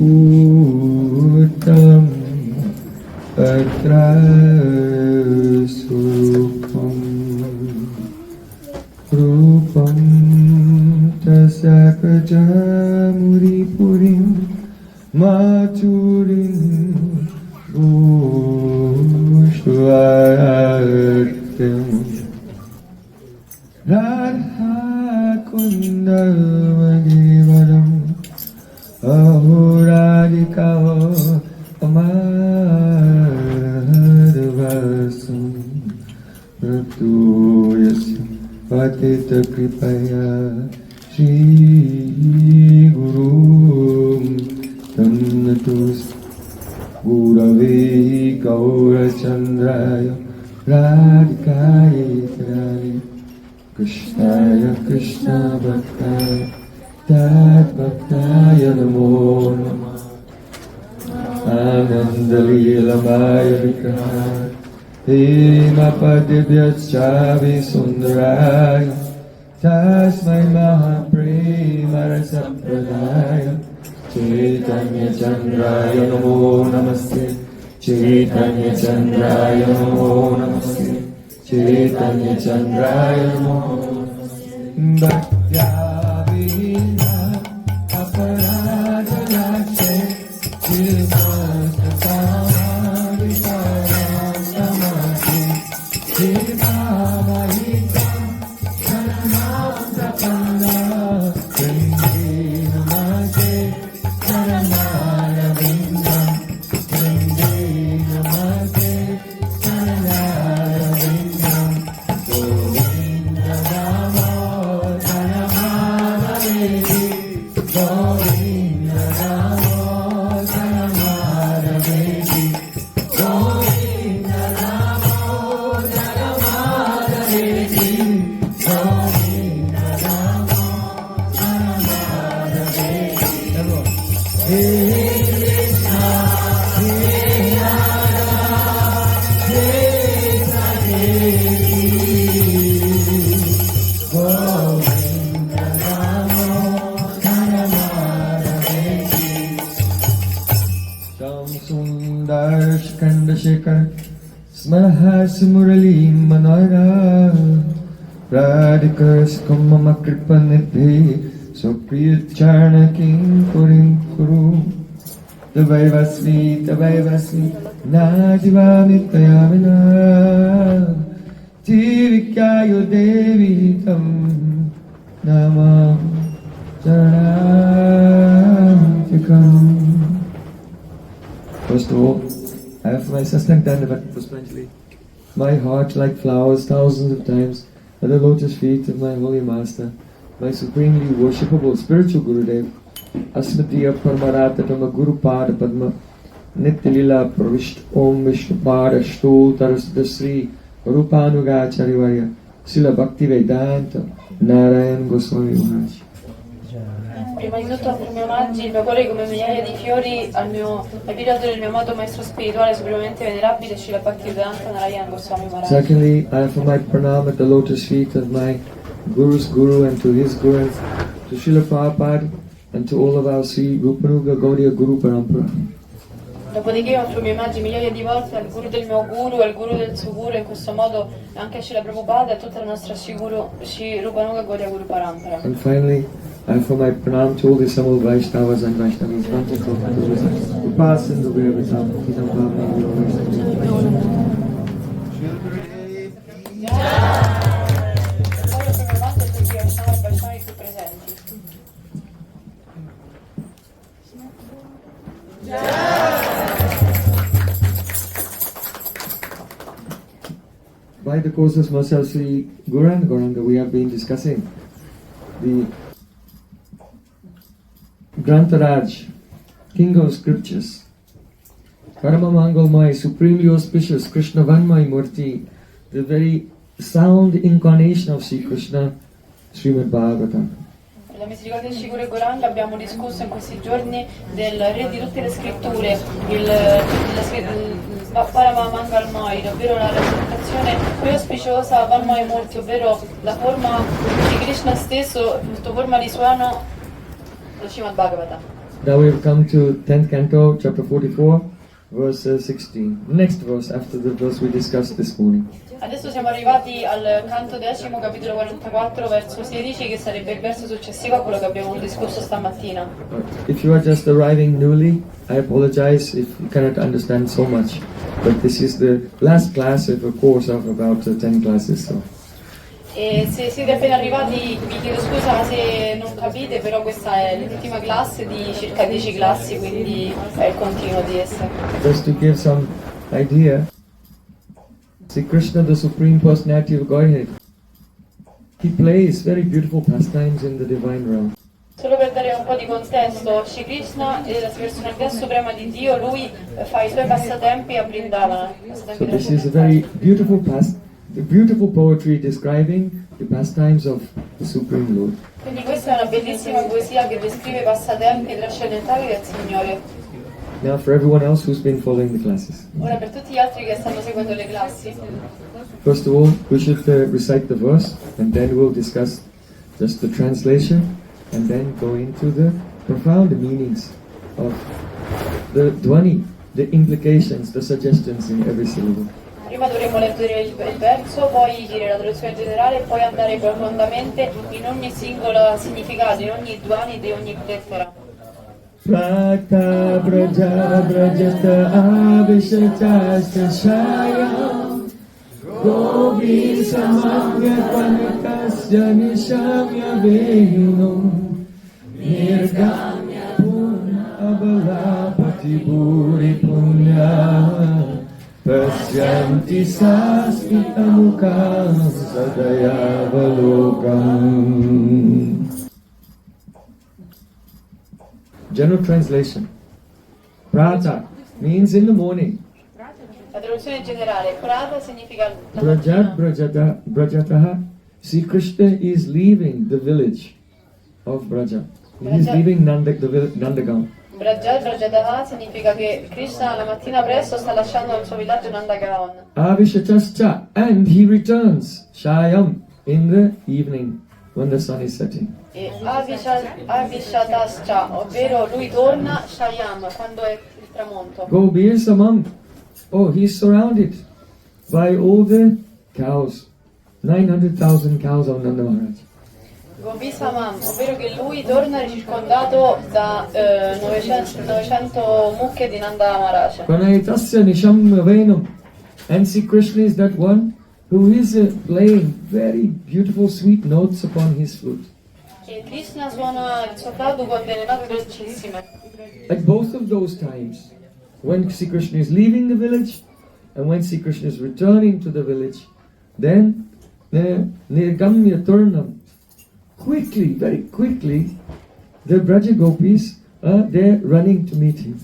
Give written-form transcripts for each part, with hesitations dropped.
bhutam patra surupam rupam tasya prajamuri purim maturim bhushvartam radha kundalmagivadam ahoradika amadvasam ratuyasya patita kripaya shri guru tannatus gurave gaurachandraya radhikaya tarani krishnaya krishna bhaktaya tat bhaktaya namo namah anandalilamaya vikrahaya hema padibhyaschavi sundaraya tasmai mahaprema rasapradaya Chaitanya Chandraya Namo Namaste Chaitanya Chandraya Namo Namaste Chaitanya Chandraya Namo Bhaktya Vihina Aparadha Lakshe Chirmastakamadikaram Samati Chirmamahikam Charanam Prapanda Smahas Murali Manara Radhikas Kumama Kripanidhi Supriyacharna King Kurim Kuru Tavaivasmi Najivami Tayamina Tivikayo Devi Tam Namam Charantikam. First of all, I have my Sastantandavat Puspanjali. My heart like flowers thousands of times at the lotus feet of my holy master, my supremely worshipable spiritual Gurudev, Asmatiya Paramaratama Guru Pada Padma, Nityalila Pravisht Om Vishnu Pada Shto Tarasda Sri Rupanuga Charivarya, Srila Bhaktivedanta Narayan Goswami Maharaj. Prima di tutto per i miei omaggi, il mio cuore come migliaia di fiori ai virati del mio amato maestro spirituale supremamente venerabile Srila Bhaktivedanta Narayan Goswami Maharaj. Secondly, I offer my pranam at the lotus feet of my Guru's Guru and to his Guru and to Srila Prabhupada and to all of our Sri Rupanuga Gaudiya Guru Parampara. Dopodiché offro i miei omaggi migliaia di volte al Guru del mio Guru, al Guru del suo Guru, in questo modo anche a Srila Prabhupada e a tutta la nostra Sri Rupanuga Gaudiya Guru Parampara. And finally, I offer my pranam to all the Samul Vaishnavas and Vaishnavis, who pass in the way of Islam. By the course of Masal Sri Gauranga, we have been discussing the Grantaraj, King of Scriptures, Parama Mangalmai, supremely auspicious Krishna Vanmai Murti, the very sound incarnation of Sri Krishna, Srimad-Bhagavatam. La misericordia di Shri Gauranga abbiamo discusso in questi giorni del re di tutte le scritture, il Parama Mangalmai, ovvero la rappresentazione più auspiciosa Vanmai Murti, ovvero la forma di Krishna stesso, sotto forma di suono, lo Srimad-Bhagavatam. Now we have come to 10th canto, chapter 44, verse 16. Next verse after the verse we discussed this morning. Adesso siamo arrivati al canto 10, capitolo 44, verso 16, che sarebbe il verso successivo a quello che abbiamo discusso stamattina. If you are just arriving newly, I apologize if you cannot understand so much. But this is the last class of a course of about 10 classes. So. E se siete appena arrivati vi chiedo scusa se non capite, però questa è l'ultima classe di circa 10 classi, quindi è il continuo di esse. Just to give some idea, Sri Krishna, the Supreme Personality of Godhead, he plays very beautiful pastimes in the divine realm. Solo per dare un po' di contesto, Shri Krishna è la personalità suprema di Dio, lui fa i suoi passatempi a Vrindavana. So this is a very beautiful the beautiful poetry describing the pastimes of the Supreme Lord. Quindi questa è una bellissima poesia che descrive i passatempi trascendentali del Signore. Now for everyone else who's been following the classes. Ora per tutti gli altri che stanno seguendo le classi, First of all, we should recite the verse and then we'll discuss just the translation and then go into the profound meanings of the dhvani, the implications, the suggestions in every syllable. prima dovremo leggere il verso, poi dire la traduzione generale e poi andare profondamente in ogni singolo significato, in ogni dhvani di ogni lettera. Prata braja brajata avishachasta shayam Govi samagya panikasya nishamya vehinum Nirgamya puna abalapati bhuri punya Pasyanti sasmita mukam sadayavalokam. General translation. Prata means in the morning. La traduzione generale, Prata significa la Brajat mattina. Brajataha. Sri Krishna is leaving the village of Braja. He is leaving Nandagaon. Brajat Brajataha significa che Krishna la mattina presto sta lasciando il suo villaggio Nandagaon. Avishatascha, and he returns Shayam in the evening when the sun is setting. E Avishatascha, ovvero lui torna Shayam quando è il tramonto. Gobir Samam. Oh, he's surrounded by all the cows. 900,000 cows on Nanda Maharaj. Govisamam, ovvero che lui torna circondato da 900 mucche di Nanda Maharaj. Pranaitasya Nisham Venam. And Sri Krishna is that one who is playing very beautiful sweet notes upon his flute. E Krishna suona il suo flauto con delle note dolcissime. At both of those times, when Sri Krishna is leaving the village and when Sri Krishna is returning to the village, then Nirgamya Turnam, quickly, very quickly, the Braja Gopis, they're running to meet him.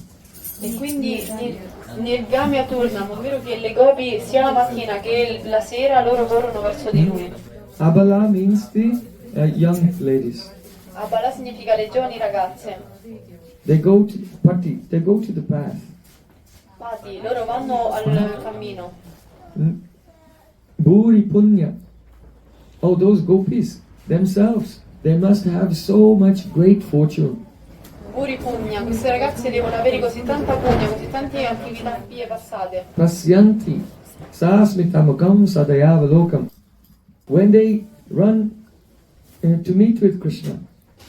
E quindi Nirgamya Turnam, ovvero che le gopi sia la mattina che la sera loro corrono verso di lui. Abala means the young ladies. Abala significa le giovani ragazze. They go to Pati, they go to the path. Pati, loro vanno al cammino. Bhuri Punya. Oh, those gopis themselves, they must have so much great fortune. Puri pugna, queste ragazze devono avere così tanta pugna, così tante attività pie passate. Pasyanti sasmitamukam sadayavalokam. When they run to meet with Krishna,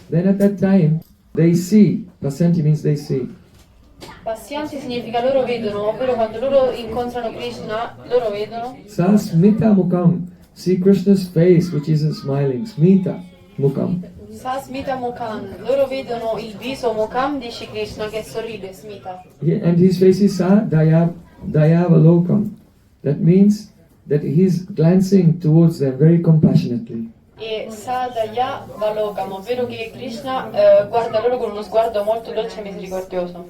then at that time they see. Pasyanti means they see. Passianti significa loro vedono, ovvero quando loro incontrano Krishna, loro vedono. Sasmitamukam, see Krishna's face which is smiling. Smita mukam. Sasmita Mukam, loro vedono il viso Mukam di Shri Krishna che sorride, Smita. And his face is dayavalokam. That means that he's glancing towards them very compassionately. E Sadaya Valokam, ovvero che Krishna guarda loro con uno sguardo molto dolce e misericordioso.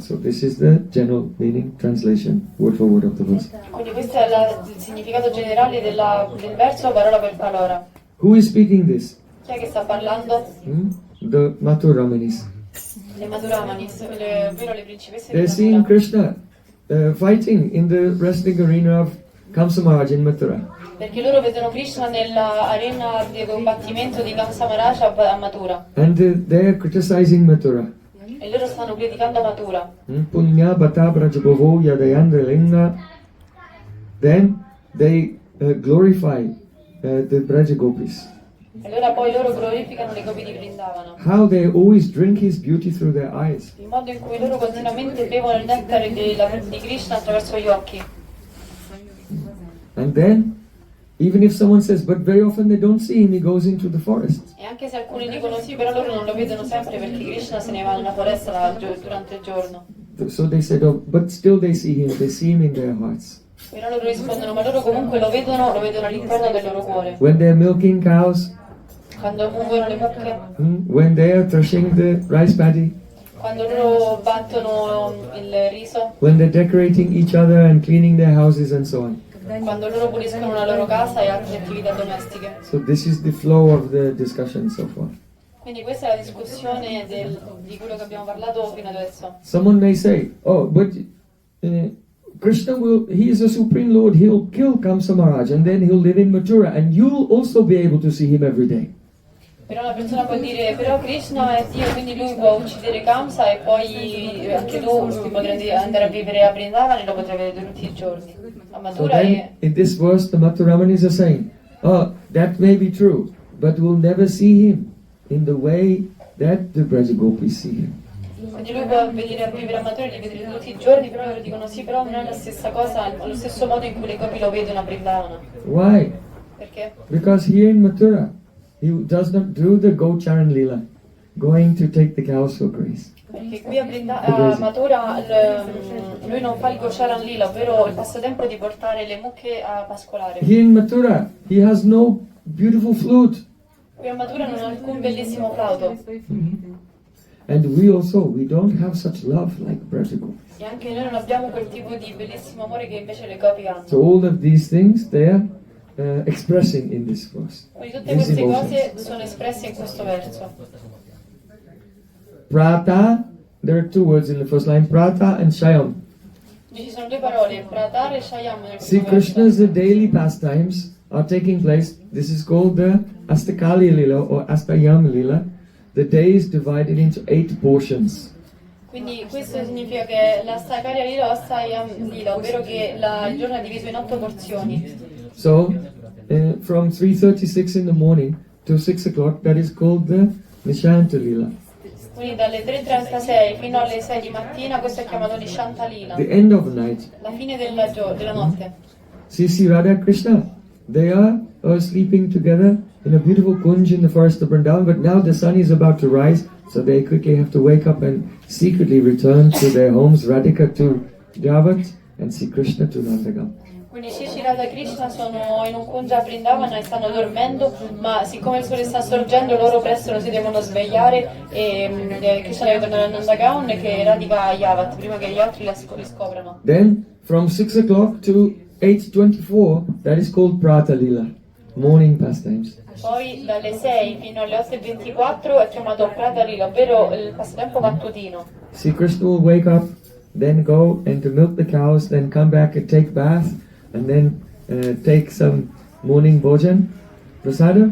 So this is the general meaning, translation, word for word of the verse. Quindi questo è il significato generale del verso, parola per parola. Who is speaking this? Chi è che sta parlando? The Mathuramanis. Le Madhuramanis, ovvero le principesse They're di seeing Mathura. Krishna fighting in the wrestling arena of Kamsa Maharaj in Mathura. Perché loro vedono Krishna nella arena di combattimento di Kamsa Maharaj a Mathura. And they're criticizing Mathura. E E loro stanno criticando Mathura. Punya bata brajabhavo yadayandra linga. Then they glorify the Braja Gopis. E allora poi loro glorificano le gopi di Vrindavana. How they always drink his beauty through their eyes. Il modo in cui loro continuamente bevono il nettare di Krishna attraverso gli occhi. And then, even if someone says, but very often they don't see him, he goes into the forest. E anche se alcuni dicono sì, però loro non lo vedono sempre perché Krishna se ne va nella foresta durante il giorno. So they said, oh, but still they see him in their hearts. Però loro rispondono, ma loro comunque lo vedono all'interno del loro cuore. When they're milking cows, Quando mungono le mucche, when they're threshing the rice paddy, quando loro battono il riso, when they're decorating each other and cleaning their houses and so on. quando loro puliscono la loro casa e altre attività domestiche. So this is the flow of the discussion so far. Quindi questa è la discussione di quello che abbiamo parlato fino adesso. Someone may say, oh, but Krishna he is a supreme lord, he'll kill Kamsa Maharaj and then he'll live in Mathura and you'll also be able to see him every day. Però una persona può dire, però Krishna è Dio, quindi lui può uccidere Kamsa e poi anche tu potrai andare a vivere a Vrindavana e lo potrai vedere tutti i giorni. A So Mathura then, in this verse, the Matharamanis are saying, oh, that may be true, but we'll never see him in the way that the Brajagopis see him. Quindi lui può venire a vivere a Mathura e li vedere tutti i giorni, però loro dicono sì, però non è la stessa cosa, allo stesso modo in cui le gopi lo vedono a Vrindavana. Why? Perché? Because here in Mathura, he does not do the Gocharan Lila, going to take the cows for graze. Perché qui a Mathura lui non fa il Gocharan Lila, ovvero il passatempo di portare le mucche a pascolare. Here in Mathura, he has no beautiful flute. Qui a Mathura non ha alcun bellissimo flauto. And we don't have such love like Brajagopis. E anche noi non abbiamo quel tipo di bellissimo amore che invece le gopi hanno. So all of these things, they are expressing in this verse. Quindi tutte These queste emotions. cose sono espresse in questo verso. Prata, there are two words in the first line, Prata and Shayam. Ci sono due parole, Pratar e Shayam nel See, questo Krishna's verso. daily pastimes are taking place. This is called the Astakali Lila or Astayam Lila. The day is divided into 8 portions. Quindi questo significa che la Stakaya Lila o Shayam Lila, ovvero che il giorno è diviso in 8 porzioni. So, from 3:36 in the morning to 6 o'clock, that is called the Nishanta Lila. Quindi dalle 3:36 fino alle 6 di mattina questo è chiamato Nishanta Lila, The end of the night. la fine della notte. See Radha Krishna. They are sleeping together in a beautiful kunj in the forest of Vrindavan, but now the sun is about to rise, so they quickly have to wake up and secretly return to their homes, Radhika to Javat and Sri Krishna to Nandagam. Quindi Shishi Radha e Krishna sono in un kunja a Vrindavana e stanno dormendo, ma siccome il sole sta sorgendo loro presto si devono svegliare e Krishna deve tornare a Nandagaon che Radhika a Yavat prima che gli altri li scoprano. Then from 6 o'clock to 8:24, that is called Prata Lila, morning pastimes. Poi dalle 6 fino alle 8:24 è chiamato Prata Lila, ovvero il passatempo mattutino. Sri Krishna will wake up, then go and to milk the cows, then come back and take bath, and then take some morning bhojan, prasada,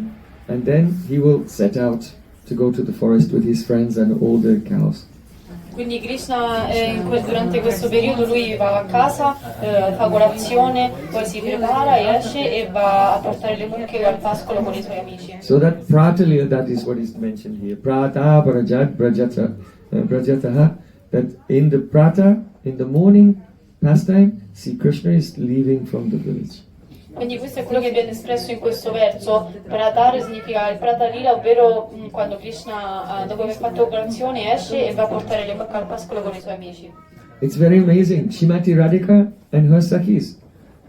and then he will set out to go to the forest with his friends and all the cows. Quindi Krishna durante questo periodo lui va a casa, fa colazione, poi si prepara, esce e va a portare le mucche al pascolo con i suoi amici. So that Prata Lila, that is what is mentioned here. Prata Brajat Brajataha, that in the Prata, in the morning pastime, Sri Krishna is leaving from the village. Quindi questo è quello che viene espresso in questo verso. Pratar significa il Prata Lila, ovvero quando Krishna dopo aver fatto colazione esce e va a portare le mucche al pascolo con i suoi amici. It's very amazing. Shrimati Radhika and her Sakhis,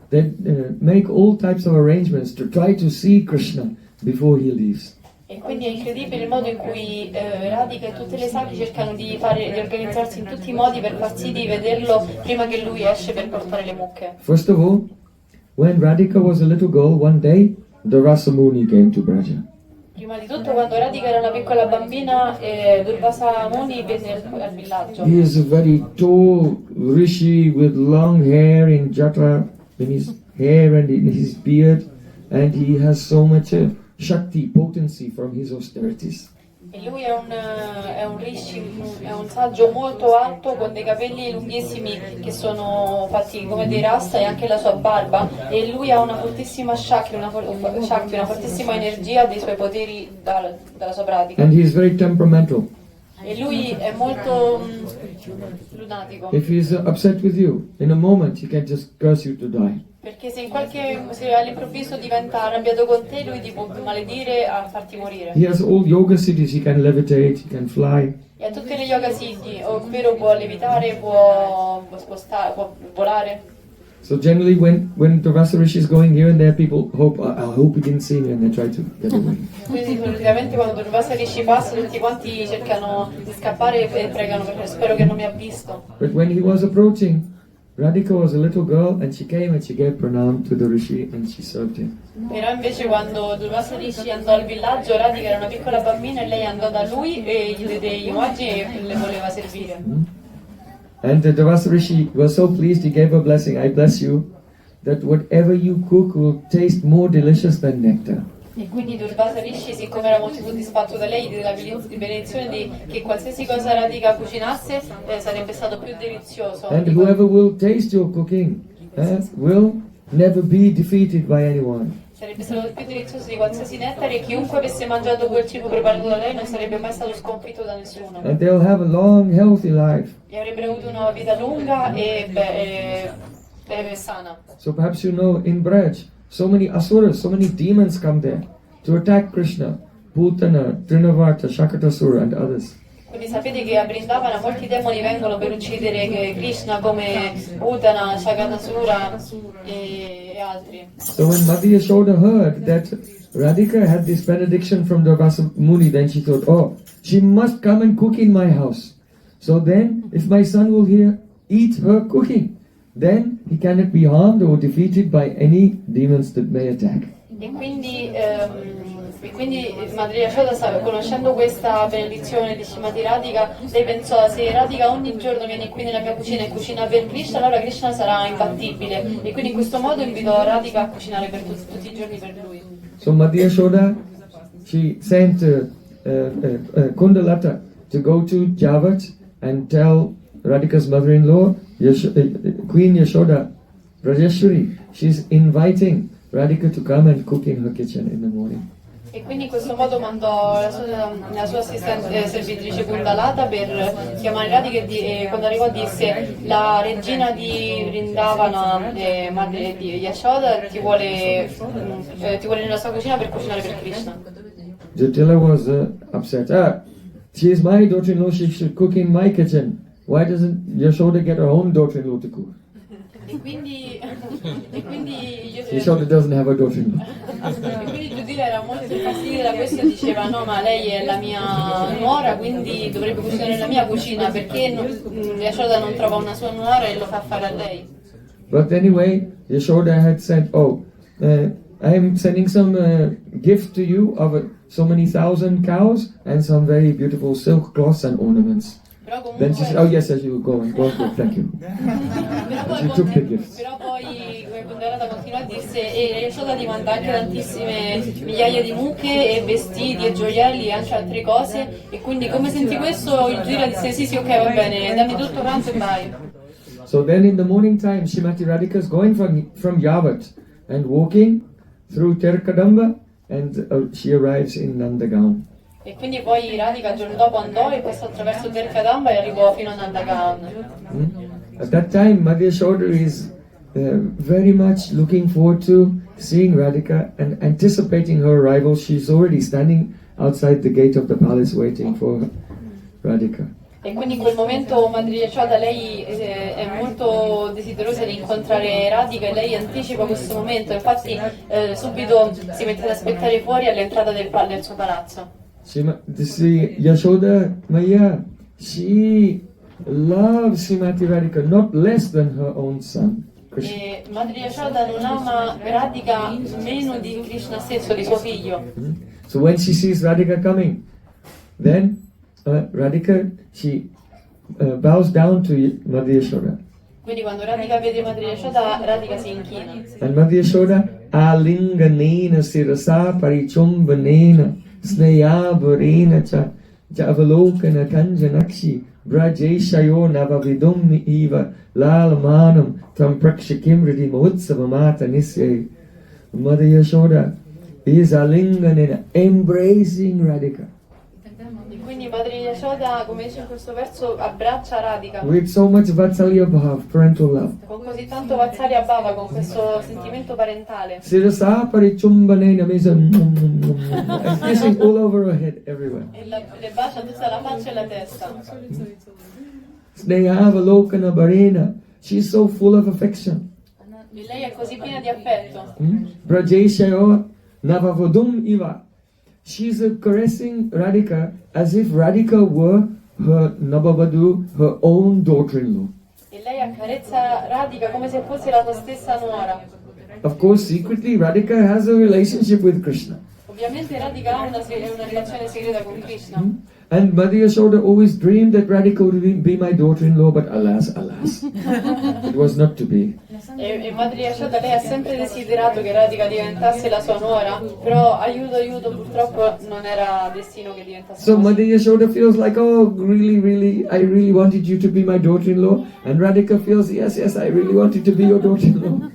they make all types of arrangements to try to see Krishna before he leaves. E quindi è incredibile il modo in cui Radhika e tutte le Sakhi cercano di organizzarsi in tutti i modi per far sì di vederlo prima che lui esce per portare le mucche. First of all, when Radhika was a little girl, one day, the Rasamuni came to Braja. Prima di tutto, quando Radhika era una piccola bambina, Durvasa Muni venne al villaggio. He is a very tall rishi with long hair in jata, in his hair and in his beard, and he has so much Shakti, potency from his austerities. E lui è un rishi, è un saggio molto alto con dei capelli lunghissimi che sono fatti come dei rasta e anche la sua barba, e lui ha una fortissima shakti, una fortissima energia dei suoi poteri dalla sua pratica. And he is very temperamental. E lui è molto lunatico. If he is upset with you, in a moment he can just curse you to die. Perché se all'improvviso diventa arrabbiato con te, lui ti può maledire a farti morire. He has all yoga siddhis, he can levitate, he can fly. E ha tutte le yoga siddhi, ovvero può levitare, può spostare, può volare. So generally when Durvasa Rishi is going here and there, people hope, I hope he didn't see me, and they try to get away. Quindi solitamente quando Durvasa Rishi passa, tutti quanti cercano di scappare e pregano perché spero che non mi ha visto. But when he was approaching, Radhika was a little girl and she came and she gave pranam to the Rishi and she served him. Però invece quando Durvasa Rishi andò al villaggio, Radhika era una piccola bambina e lei andò da lui e gli diede gli omaggi e le voleva servire. And the Durvasa Rishi was so pleased, he gave her blessing, I bless you, that whatever you cook will taste more delicious than nectar. E quindi Durvasa Rishi, siccome era molto soddisfatto da lei, diede la benedizione di che qualsiasi cosa Radhika cucinasse sarebbe stato più delizioso. And whoever will taste your cooking will never be defeated by anyone. Sarebbe stato più delizioso di qualsiasi nettare, e chiunque avesse mangiato quel cibo preparato da lei non sarebbe mai stato sconfitto da nessuno. And they'll have a long, healthy life. E avrebbero avuto una vita lunga e sana. So perhaps you know, in Braj, so many asuras, so many demons come there to attack Krishna. Putana, Trinavarta, Shakatasura and others. Quindi sapete che a Vrindavana molti demoni vengono per uccidere Krishna, come Putana, Shakatasura e altri. So when Mother Yashoda heard that Radhika had this benediction from Durvasa Muni, then she thought, oh, she must come and cook in my house. So then, if my son will eat her cooking, then he cannot be harmed or defeated by any demons that may attack. E quindi Madre Yashoda, conoscendo questa benedizione di Srimati Radhika, lei pensò: se Radhika ogni giorno viene qui nella mia cucina e cucina per Krishna, allora Krishna sarà imbattibile. E quindi in questo modo invitò Radhika a cucinare per tutti i giorni per lui. So Madre Yashoda, she sent Kundalata to go to Javat and tell Radhika's mother-in-law, Queen Yashoda, Rajeshwari, she's inviting Radhika to come and cook in her kitchen in the morning. E quindi in questo modo mandò la sua assistente servitrice Kundalata per chiamare Radhika, e quando arrivò disse: la regina di Vrindavana, madre di Yashoda, ti vuole nella sua cucina per cucinare per Krishna. Jatila was upset. She is my daughter-in-law, she should cook in my kitchen. Why doesn't Yashoda get her own daughter-in-law to cook? E quindi Yashoda doesn't have a daughter-in-law. E quindi Giudila era molto infastidita da questo e diceva: no, ma lei è la mia nuora, quindi dovrebbe cucinare nella mia cucina, perché Yashoda non trova una sua nuora e lo fa fare a lei. But anyway, Yashoda had said, I am sending some gift to you of so many thousand cows and some very beautiful silk cloths and ornaments. Then she said, oh yes, you go and go, thank you. She took the gifts. Però poi Kundalata continuò e disse: e Yashoda ti manda anche tantissime migliaia di mucche e vestiti e gioielli e anche altre cose. E quindi, come sentì questo, il Gira disse: sì, ok, va bene, dammi tutto quanto e vai. So then in the morning time, Srimati Radhika is going from Yavat and walking through Terkadamba, and she arrives in Nandagaon. E quindi poi Radhika il giorno dopo andò e passò attraverso Terkadamba e arrivò fino a Nandagaon. At that time, Madhya Yashoda is very much looking forward to seeing Radhika and anticipating her arrival. She's already standing outside the gate of the palace waiting for Radhika. E quindi in quel momento Madre Yashoda, lei è molto desiderosa di incontrare Radhika e lei anticipa questo momento, infatti subito si mette ad aspettare fuori all'entrata del suo palazzo. Yashoda Maya, she loves Srimati Radhika not less than her own son. E Madre Yashoda non ama Radhika meno di Krishna stesso, di suo figlio. So when she sees Radhika coming, then Radhika, she bows down to Madhya Yashoda. Quindi quando Radhika vede Madre Yashoda, Radhika si inchina. And Madhya Yashoda alinganena sirasa parichumbanena sneya burena cha Javalokana Kanjanakshi Brajeshayo Navavidum Eva Lalmanam Tam Prakshakimriti Mahutsavamata Nisye. Mother Yashoda is Alinganen embracing Radhika. Quindi Madre Yashoda, come dice in questo verso, abbraccia Radhika With so much Vatsalya Bhav, parental love. con così tanto Vatsalya Bhava, con questo sentimento parentale. Sirasa Parichumbanena means kissing all over her head, everywhere. E le bacia tutta la faccia e la testa. Snehavalokana Barena, she's so full of affection. E lei è così piena di affetto. Brajeshayo Navavodum Iva. She's caressing Radhika as if Radhika were her Nabavadu, her own daughter-in-law. E lei accarezza Radhika come se fosse la sua stessa nuora. Of course, secretly, Radhika has a relationship with Krishna. Ovviamente Radhika ha una relazione segreta con Krishna. And Mother Yashoda always dreamed that Radhika would be my daughter-in-law, but alas, it was not to be. E Madre Yashoda, lei ha sempre desiderato che Radhika diventasse la sua nuora, però aiuto, purtroppo non era destino che diventasse So così. Mother Yashoda feels like, oh, really, I really wanted you to be my daughter-in-law. And Radhika feels, yes, I really wanted to be your daughter-in-law.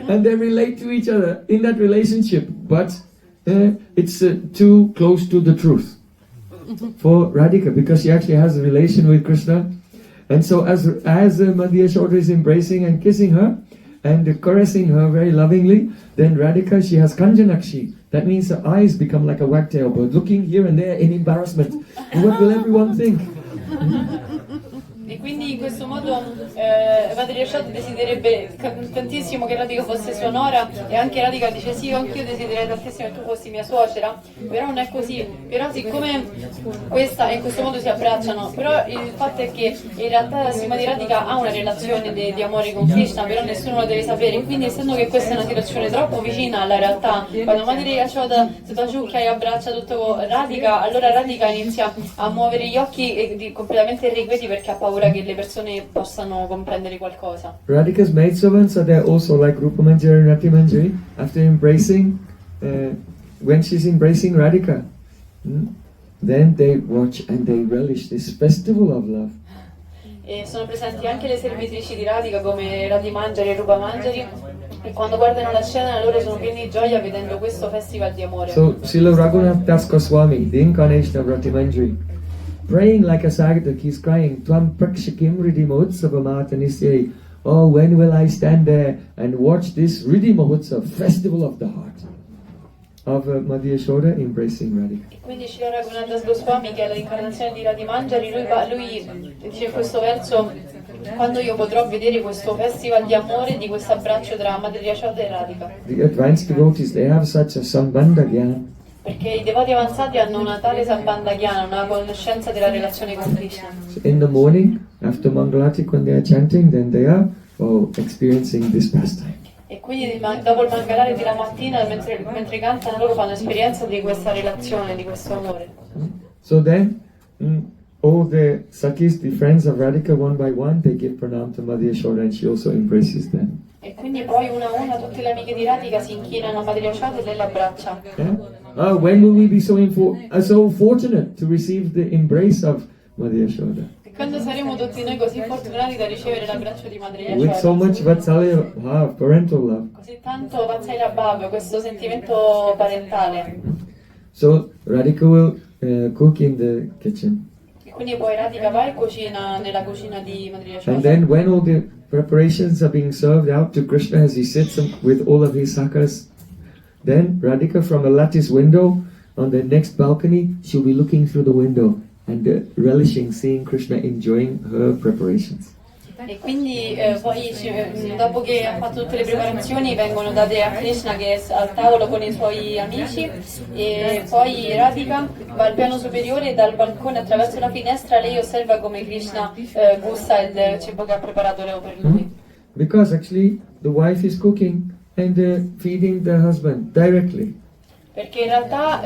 And they relate to each other in that relationship, but it's too close to the truth for Radhika, because she actually has a relation with Krishna. And so as Mother Yashoda is embracing and kissing her and caressing her very lovingly, then Radhika, she has Kanjanakshi. That means her eyes become like a wagtail bird, looking here and there in embarrassment. And what will everyone think? E quindi in questo modo Madre Yashoda desidererebbe tantissimo che Radhika fosse sua nuora, e anche Radhika dice sì, anch'io desidererei tantissimo che tu fossi mia suocera, però non è così. Però siccome questa e in questo modo si abbracciano, però il fatto è che in realtà Sima di Radhika ha una relazione di amore con Krishna, però nessuno lo deve sapere, quindi essendo che questa è una situazione troppo vicina alla realtà, quando Madre Yashoda sbaciucchia e abbraccia tutto Radhika, allora Radhika inizia a muovere gli occhi completamente irrequieti perché ha paura che le persone possano comprendere qualcosa. Radhika's maidservants are there also, like Rupa Manjari and Rati Manjari, after embracing, when she's embracing Radhika, then they watch and they relish this festival of love. E sono presenti anche le servitrici di Radhika come Rati Manjari e Rupa Manjari, e quando guardano la scena loro sono pieni di gioia vedendo questo festival di amore. So Srila Raghunath Das Goswami, the incarnation of Rati Manjari, praying like a Sagatak, he's crying, Tvam prakshakim Riddhi Mahotsav Nisye. Oh, when will I stand there and watch this Riddhi Mahotsav, festival of the heart, of Madhya Yashoda embracing Radhika. E quindi Srila Raghunath Das Goswami, che è l'incarnazione di Rati Manjari, lui dice in questo verso: quando io potrò vedere questo festival di amore, di questo abbraccio tra Madhya Yashoda e Radhika. The advanced devotees, they have such a sambandha gyana. Perché i devoti avanzati hanno una tale sambandha gyana, una conoscenza della relazione con Krishna. So in the morning, after Mangalatik, when they are chanting, then they are experiencing this pastime. E quindi dopo il Mangalare della mattina, mentre cantano, loro fanno esperienza di questa relazione, di questo amore. So then, all the Sakis, the friends of Radhika, one by one, they give pranam to Madhya Yashoda and she also embraces them. E quindi poi una a una tutte le amiche di Radhika si inchinano a Madhya Yashoda e lei l'abbraccia. Yeah? When will we be so fortunate to receive the embrace of Madhya Yashoda? E quando saremo tutti noi così fortunati da ricevere l'abbraccio di Madhya With so Yashoda? much Vatsalya Bhav, parental love. Così tanto Vatsalya Bhava, questo sentimento parentale. So Radhika will cook in the kitchen. E quindi poi Radhika va e cucina nella cucina di Madhya Yashoda. And then when all the preparations are being served out to Krishna as he sits with all of his sakas, then Radhika from a lattice window on the next balcony, she'll be looking through the window and relishing seeing Krishna enjoying her preparations. E quindi poi dopo che ha fatto tutte le preparazioni vengono date a Krishna, che è al tavolo con i suoi amici, e poi Radhika va al piano superiore e dal balcone attraverso la finestra lei osserva come Krishna gusta il cibo che ha preparato Leo per lui. Because actually the wife is cooking and feeding the husband directly. Perché in realtà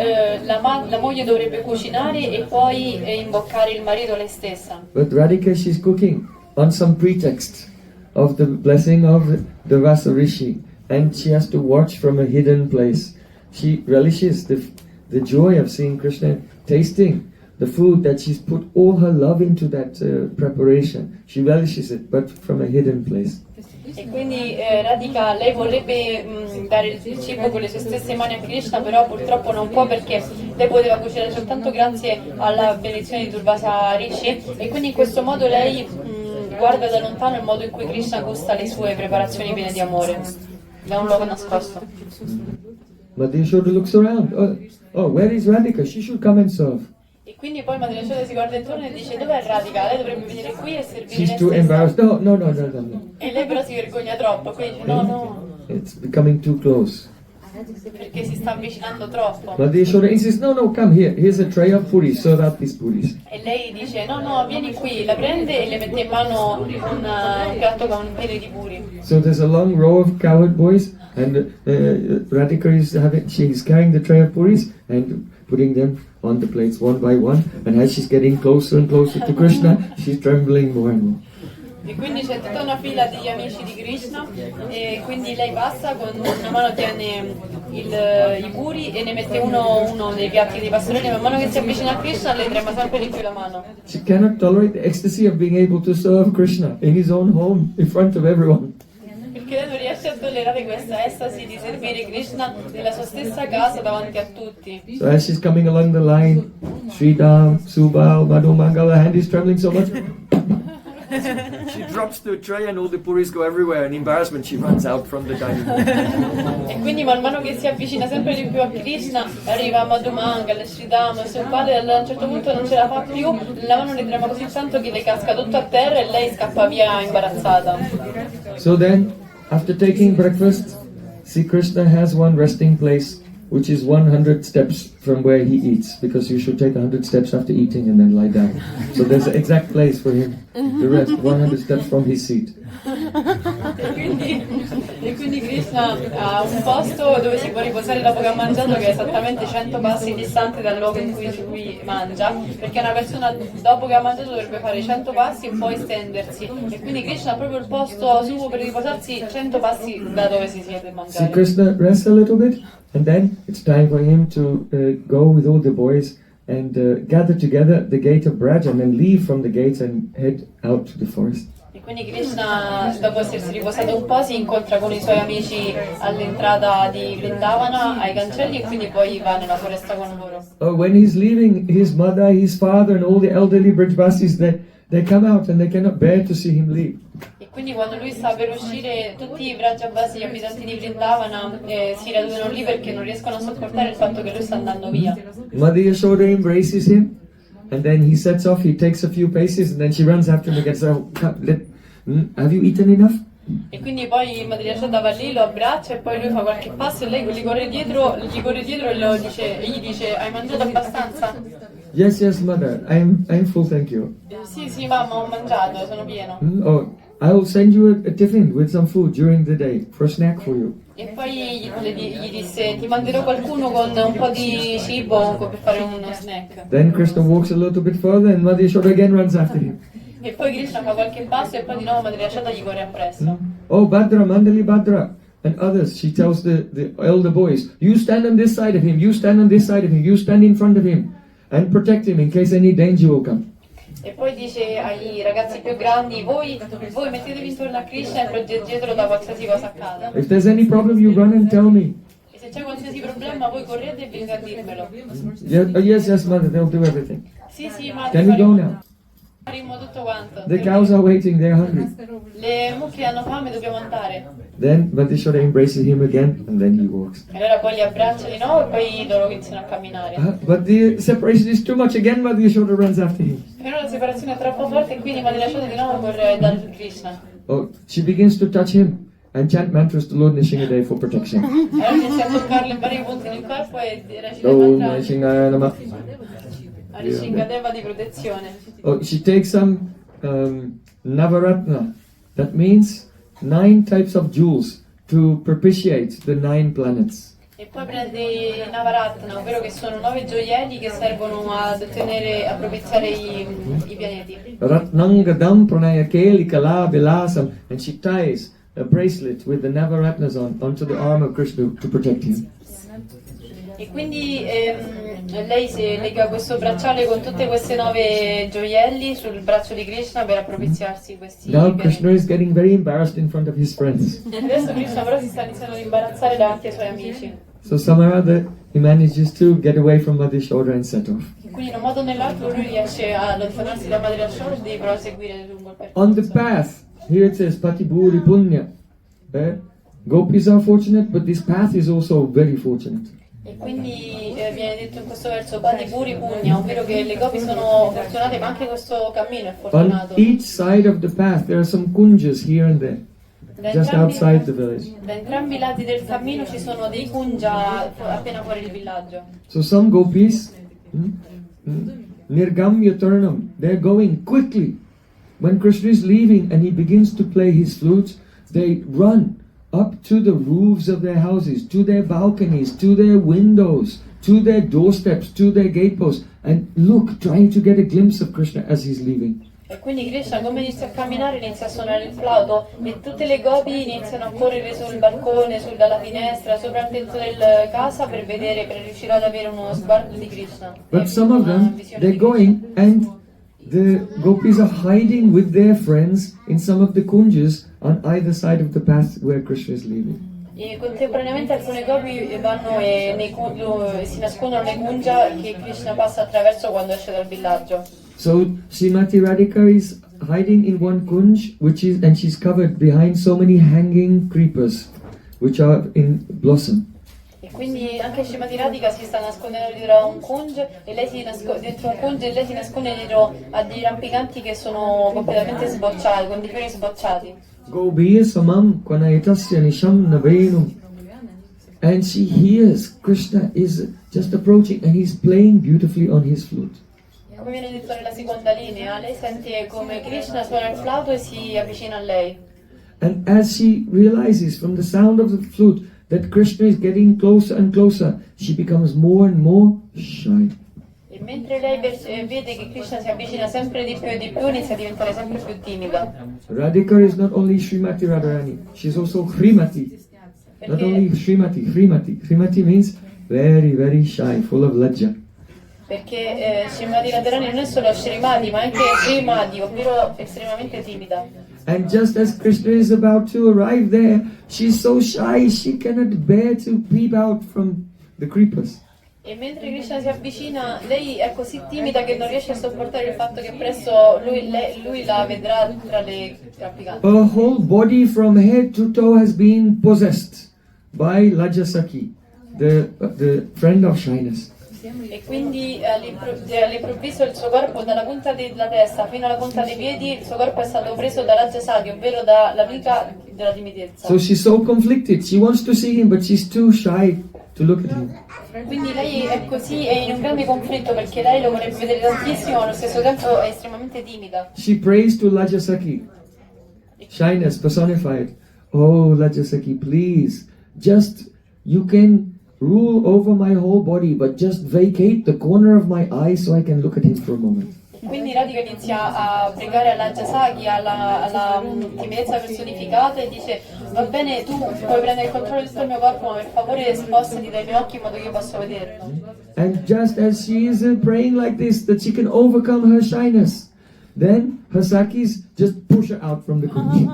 la moglie dovrebbe cucinare e poi imboccare il marito lei stessa. But Radhika, she's cooking on some pretext of the blessing of the Vasa Rishi, and she has to watch from a hidden place. She relishes the joy of seeing Krishna, tasting the food that she's put all her love into that preparation. She relishes it, but from a hidden place. E quindi Radhika, lei vorrebbe dare il cibo con le sue stesse mani a Krishna, però purtroppo non può perché lei poteva cucinare soltanto grazie alla benedizione di Durvasa Rishi, e quindi in questo modo lei guarda da lontano il modo in cui Krishna gusta le sue preparazioni piene di amore, da un luogo nascosto. But Yashoda looks around. Oh, where is Radhika? She should come and serve. E quindi poi Madre Yashoda si guarda intorno e dice: dov'è Radhika? Lei dovrebbe venire qui e servire She's lei too stessa. embarrassed. No. E lei però si vergogna troppo, quindi dice no, It's becoming too close. perché si sta avvicinando troppo. But Yashoda insists, no, come here. Here's a tray of puris. Serve out these puris. E lei dice: no, vieni qui, la prende e le mette in mano un piatto con un piede di puri. So there's a long row of cowherd boys, and Radhika she's carrying the tray of puris and putting them on the plates one by one. And as she's getting closer and closer to Krishna, she's trembling more and more. E quindi c'è tutta una fila degli amici di Krishna, e quindi lei passa, con una mano tiene i puri e ne mette uno nei piatti dei pastorelli. Man mano che si avvicina a Krishna lei trema sempre di più la mano. She cannot tolerate the ecstasy of being able to serve Krishna in his own home in front of everyone. Perché lei non riesce a tollerare questa estasi di servire Krishna nella sua stessa casa davanti a tutti. So as she's coming along the line, Sridham, Subal, Madhu Mangala, her hand is trembling so much. She drops the tray and all the puris go everywhere. In embarrassment, she runs out from the dining room. E quindi man mano che si avvicina sempre di più a Krishna, arriva a Madhumanga, Sridham, suo padre, a un certo punto non ce la fa più, la mano le trema così tanto che le casca tutto a terra e lei scappa via imbarazzata. So then, after taking breakfast, Sri Krishna has one resting place, which is 100 steps from where he eats, because you should take 100 steps after eating and then lie down. So there's an exact place for him to rest, 100 steps from his seat. E quindi Krishna ha un posto dove si può riposare dopo che ha mangiato, che è esattamente 100 passi distante dal luogo in cui lui mangia, perché una persona dopo che ha mangiato dovrebbe fare 100 passi e poi stendersi, e quindi Krishna ha proprio il posto suo per riposarsi 100 passi da dove si siede a Sri mangiare. Krishna rests a little bit, and then it's time for him to go with all the boys and gather together at the gate of Braj and then leave from the gates and head out to the forest. E quindi Krishna, dopo essersi riposato un po', si incontra con i suoi amici all'entrata di Vrindavana, ai cancelli, e quindi poi va nella foresta con loro. Oh, when he's leaving, his mother, his father, and all the elderly Brajvasis, they come out and they cannot bear to see him leave. E quindi quando lui sta per uscire, tutti i Vrajabhasi, gli abitanti di Vrindavana, si radunano lì perché non riescono a sopportare il fatto che lui sta andando via. Mother Yashoda embraces him, and then he sets off. He takes a few paces, and then she runs after him and gets, have you eaten enough? E quindi poi Madre Yashoda va lì, lo abbraccia e poi lui fa qualche passo e lei gli corre dietro e gli dice: hai mangiato abbastanza? Yes, mother. I'm full, thank you. Sì, mamma, ho mangiato, sono pieno. Oh, I'll send you a tiffin with some food during the day for a snack for you. E poi gli disse: ti manderò qualcuno con un po' di cibo per fare uno snack. Then Krishna walks a little bit further, and Mother Yashoda again runs after him. E poi Krishna fa qualche passo e poi di nuovo Madre Yashoda gli corre appresso. Oh, Bhadra, Mandali Bhadra, and others. She tells the elder boys, you stand on this side of him, you stand on this side of him, you stand in front of him, and protect him in case any danger will come. E poi dice ai ragazzi più grandi: voi mettetevi intorno a Krishna e proteggetelo da qualsiasi cosa accada. If there's any problem, you run and tell me. E se c'è qualsiasi problema voi correte e venite a dirmelo. Yes, mother, they'll do everything. Sì, ma Can we go now? faremo tutto quanto. The cows are waiting, they're hungry. Le mucche hanno fame, dobbiamo andare. Then Mother Yashoda embraces him again, and then he walks. E allora poi li abbraccia di nuovo e poi loro iniziano a camminare. But the separation is too much. Again, Mother Yashoda runs after him. Però la separazione è troppo forte e quindi Madre Yashoda di nuovo corre da Krishna. Oh, she begins to touch him and chant mantras to Lord Nrsimhadev for protection. Allora inizia a toccarlo in vari punti del corpo e recita il Om mantra Nrsimhaya Namah. a Rishingadeva di protezione. Oh, she takes some Navaratna. That means 9 types of jewels to propitiate the 9 planets. E poi prende i Navaratna, ovvero che sono 9 gioielli che servono ad ottenere, a propiziare i pianeti. Ratnangadam Pranayakeli Kala Vilasam, and she ties a bracelet with the Navaratnas onto the arm of Krishna to protect him. E quindi lei si lega questo bracciale con tutte queste 9 gioielli sul braccio di Krishna per appropriarsi questi Now pianeti. Krishna is getting very embarrassed in front of his friends. Adesso Krishna però si sta iniziando ad imbarazzare davanti ai suoi amici. So somehow or other he manages to get away from Mother Shoulder and set off. Quindi in un modo o nell'altro lui riesce a allontanarsi da Madre Asciordi però a seguire lungo il percorso. On the path, here it says Patiburi Punya. Gopis are fortunate, but this path is also very fortunate. E quindi viene detto in questo verso Patiburi Punya, ovvero che le gopi sono fortunate ma anche questo cammino è On fortunato. each side of the path there are some kunjas here and there, Da just outside the village. da entrambi i lati del cammino ci sono dei kunja appena fuori il villaggio. So some gopis, Nirgamya Turnam, they're going quickly. When Krishna is leaving and he begins to play his flute, they run up to the roofs of their houses, to their balconies, to their windows, to their doorsteps, to their gateposts, and look, trying to get a glimpse of Krishna as he's leaving. E quindi Krishna come inizia a camminare inizia a suonare il flauto e tutte le gopi iniziano a correre sul balcone, dalla finestra, sopra il tetto della casa per vedere, per riuscire ad avere uno sguardo di Krishna. But some of Una them, visione they're di Krishna. going and the gopis are hiding with their friends in some of the kunjas on either side of the path where Krishna is leaving. E contemporaneamente alcune gopi vanno e si nascondono nei kunja che Krishna passa attraverso quando esce dal villaggio. So Srimati Radhika is hiding in one kunj, and she's covered behind so many hanging creepers, which are in blossom. E quindi anche Srimati Radhika si sta nascondendo dietro a un kunj e lei dentro un kunj e lei si nasconde dietro a dei rampicanti che sono completamente sbocciati, con dei fiori sbocciati. Gobiya samam kvanayatasya nisham navenum. And she hears Krishna is just approaching and he's playing beautifully on his flute. Come viene detto nella seconda linea, lei sente come Krishna suona il flauto e si avvicina a lei. And as she realizes from the sound of the flute that Krishna is getting closer and closer, she becomes more and more shy. E mentre lei vede che Krishna si avvicina sempre di più, inizia a diventare sempre più timida. Radhika is not only Srimati Radharani, she's also Srimati. Not only Srimati, Srimati. Srimati means very, very shy, full of lajja. Perché Srimati Radharani non è solo Srimati, ma anche Srimati, ovvero estremamente timida. And just as Krishna is about to arrive there, she's so shy she cannot bear to peep out from the creepers. E mentre Krishna si avvicina, lei è così timida che non riesce a sopportare il fatto che presto lui la vedrà tra le trafficanti. Her whole body from head to toe has been possessed by Lajjasaki, the friend of shyness. E quindi all'improvviso il suo corpo, dalla punta della testa fino alla punta dei piedi, il suo corpo è stato preso dalla Jasaki, ovvero dall'amica della timidezza. So she's so conflicted. She wants to see him, but she's too shy to look at him. Quindi lei è così, è in un grande conflitto perché lei lo vorrebbe vedere tantissimo, ma allo stesso tempo è estremamente timida. She prays to Lajjasaki, shyness personified. Oh, Lajjasaki, please, you can rule over my whole body, but just vacate the corner of my eye so I can look at him for a moment. Quindi Radhika inizia a pregare alla Jasaki, alla timidezza personificata e dice: va bene, tu puoi prendere il controllo di tutto il mio corpo, ma per favore spostati dai miei occhi in modo che io possa vederlo. And just as she is praying like this, that she can overcome her shyness, then her Sakis just push her out from the kunji,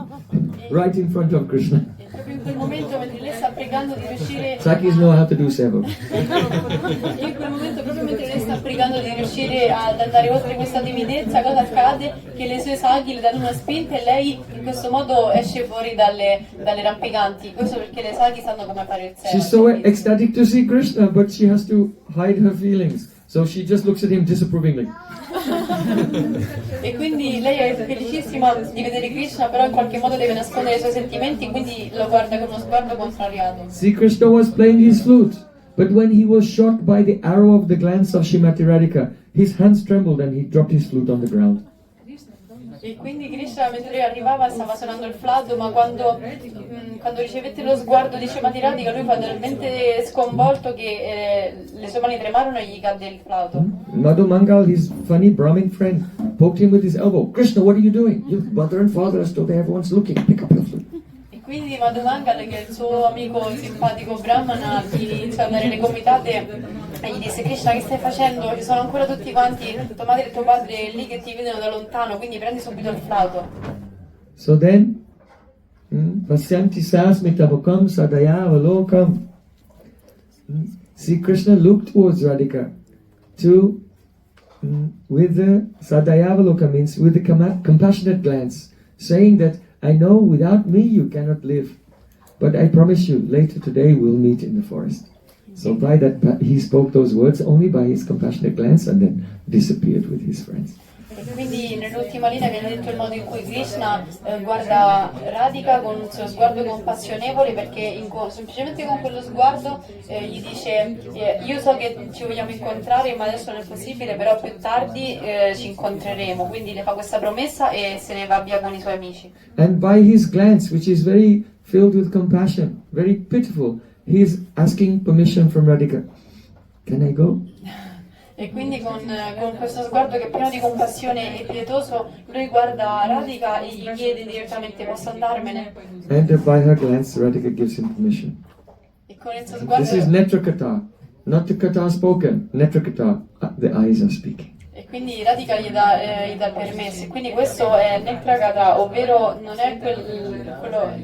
right in front of Krishna. Proprio in quel momento, mentre lei sta pregando di riuscire Sakis know how to do seva. in quel momento, proprio mentre lei sta pregando di riuscire ad andare oltre questa timidezza, cosa accade? Che le sue saghi le danno una spinta e lei in questo modo esce fuori dalle rampicanti. Questo perché le saghi sanno come fare il seva. She's so ecstatic to see Krishna, but she has to hide her feelings. So she just looks at him disapprovingly. E quindi lei è felicissima di vedere Krishna, però in qualche modo deve nascondere i suoi sentimenti, quindi lo guarda con uno sguardo contrariato. See, Krishna was playing his flute, but when he was shot by the arrow of the glance of Srimati Radhika, his hands trembled and he dropped his flute on the ground. E quindi Krishna mentre lui arrivava stava suonando il flauto, ma quando ricevette lo sguardo di Srimati Radhika lui fu talmente sconvolto che le sue mani tremarono e gli cadde il flauto. Madhu Mangal, his funny Brahmin friend, poked him with his elbow. Krishna, what are you doing? Your mother and father are still there, everyone's looking. Pick up your flute. E Quindi Madhumangal, che è il suo amico simpatico Brahmana, gli iniziò a dare le gomitate e gli disse: Krishna, che stai facendo? Ci sono ancora tutti quanti, tua madre e tuo padre lì che ti vedono da lontano, quindi prendi subito il flauto. So then, Vasyanti Sasmitabhakam Sadayava Lokam. See, Krishna looked towards Radhika to, with the Sadayava Lokam means with the compassionate glance, saying that I know without me you cannot live, but I promise you later today we'll meet in the forest. So by that he spoke those words only by his compassionate glance and then disappeared with his friends. E quindi nell'ultima linea viene detto il modo in cui Krishna guarda Radhika con un suo sguardo compassionevole, perché semplicemente con quello sguardo gli dice: io so che ci vogliamo incontrare ma adesso non è possibile, però più tardi ci incontreremo. Quindi le fa questa promessa e se ne va via con i suoi amici. And by his glance, which is very filled with compassion, very pitiful, he is asking permission from Radhika. Can I go? E quindi con questo sguardo che è pieno di compassione e pietoso, lui guarda Radhika e gli chiede direttamente: posso andarmene? And by her glance, Radhika gives him permission. E con il suo sguardo... This is Netrakata, not the kata spoken. Netrakata, the eyes are speaking. E quindi Radhika gli dà permesso. E quindi questo è Netrakata, ovvero non è,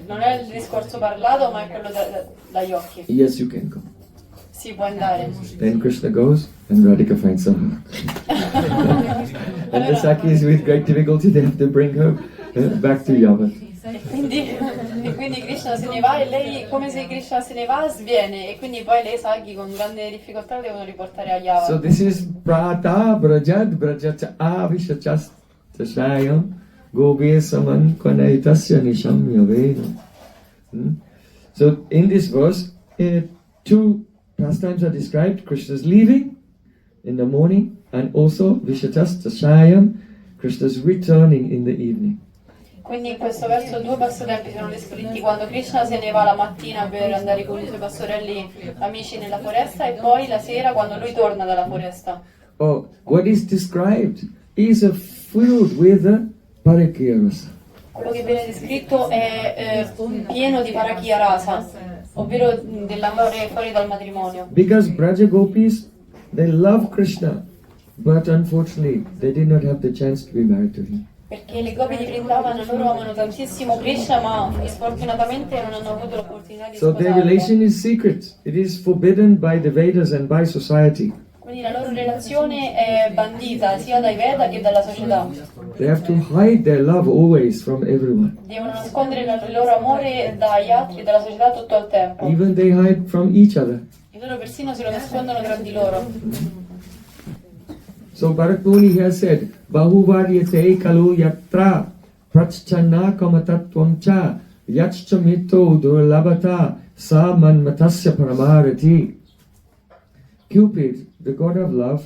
non è il discorso parlato, ma è quello dagli occhi. Yes, you can go. Si può andare. Then Krishna goes and Radhika finds her. And the Sakis, with great difficulty, they have to bring her back to Yavat. E quindi Krishna se ne va e lei, come se Krishna se ne va, sviene. E quindi poi lei Sakhi con grande difficoltà lo devono riportare a Yavat. So this is Prata Brajad Brajacha Avishachas Tashayam Gobe Saman Kwanaitasya Nisham Yavena. So in this verse, two pastimes are described: Krishna's leaving in the morning, and also Vishatas Tashayam, Krishna's returning in the evening. Quindi in questo verso due passatempi sono descritti: quando Krishna se ne va la mattina per andare con i suoi pastorelli amici nella foresta, e poi la sera quando lui torna dalla foresta. Oh, what is described is filled with parakya rasa. Quello che viene descritto è pieno di parakya rasa, ovvero dell'amore fuori dal matrimonio. Because Braja Gopis, they love Krishna, but unfortunately they did not have the chance to be married to him. Perché le gopi di Vrindavan loro amano tantissimo Krishna, ma sfortunatamente non hanno avuto l'opportunità di So their relation is secret. It is forbidden by the Vedas and by society. Quindi la loro relazione è bandita sia dai Veda che dalla società. They have to hide their love always from everyone. Devono nascondere il loro amore dagli altri e dalla società tutto il tempo. Even they hide from each other. E loro persino se lo nascondono tra di loro. So Bharat Muni has said, Bahuvaryate kalu yatra prachchana kamatatvam cha yachchamito durlabhata sa manmatasya paramarati. Cupid, the god of love,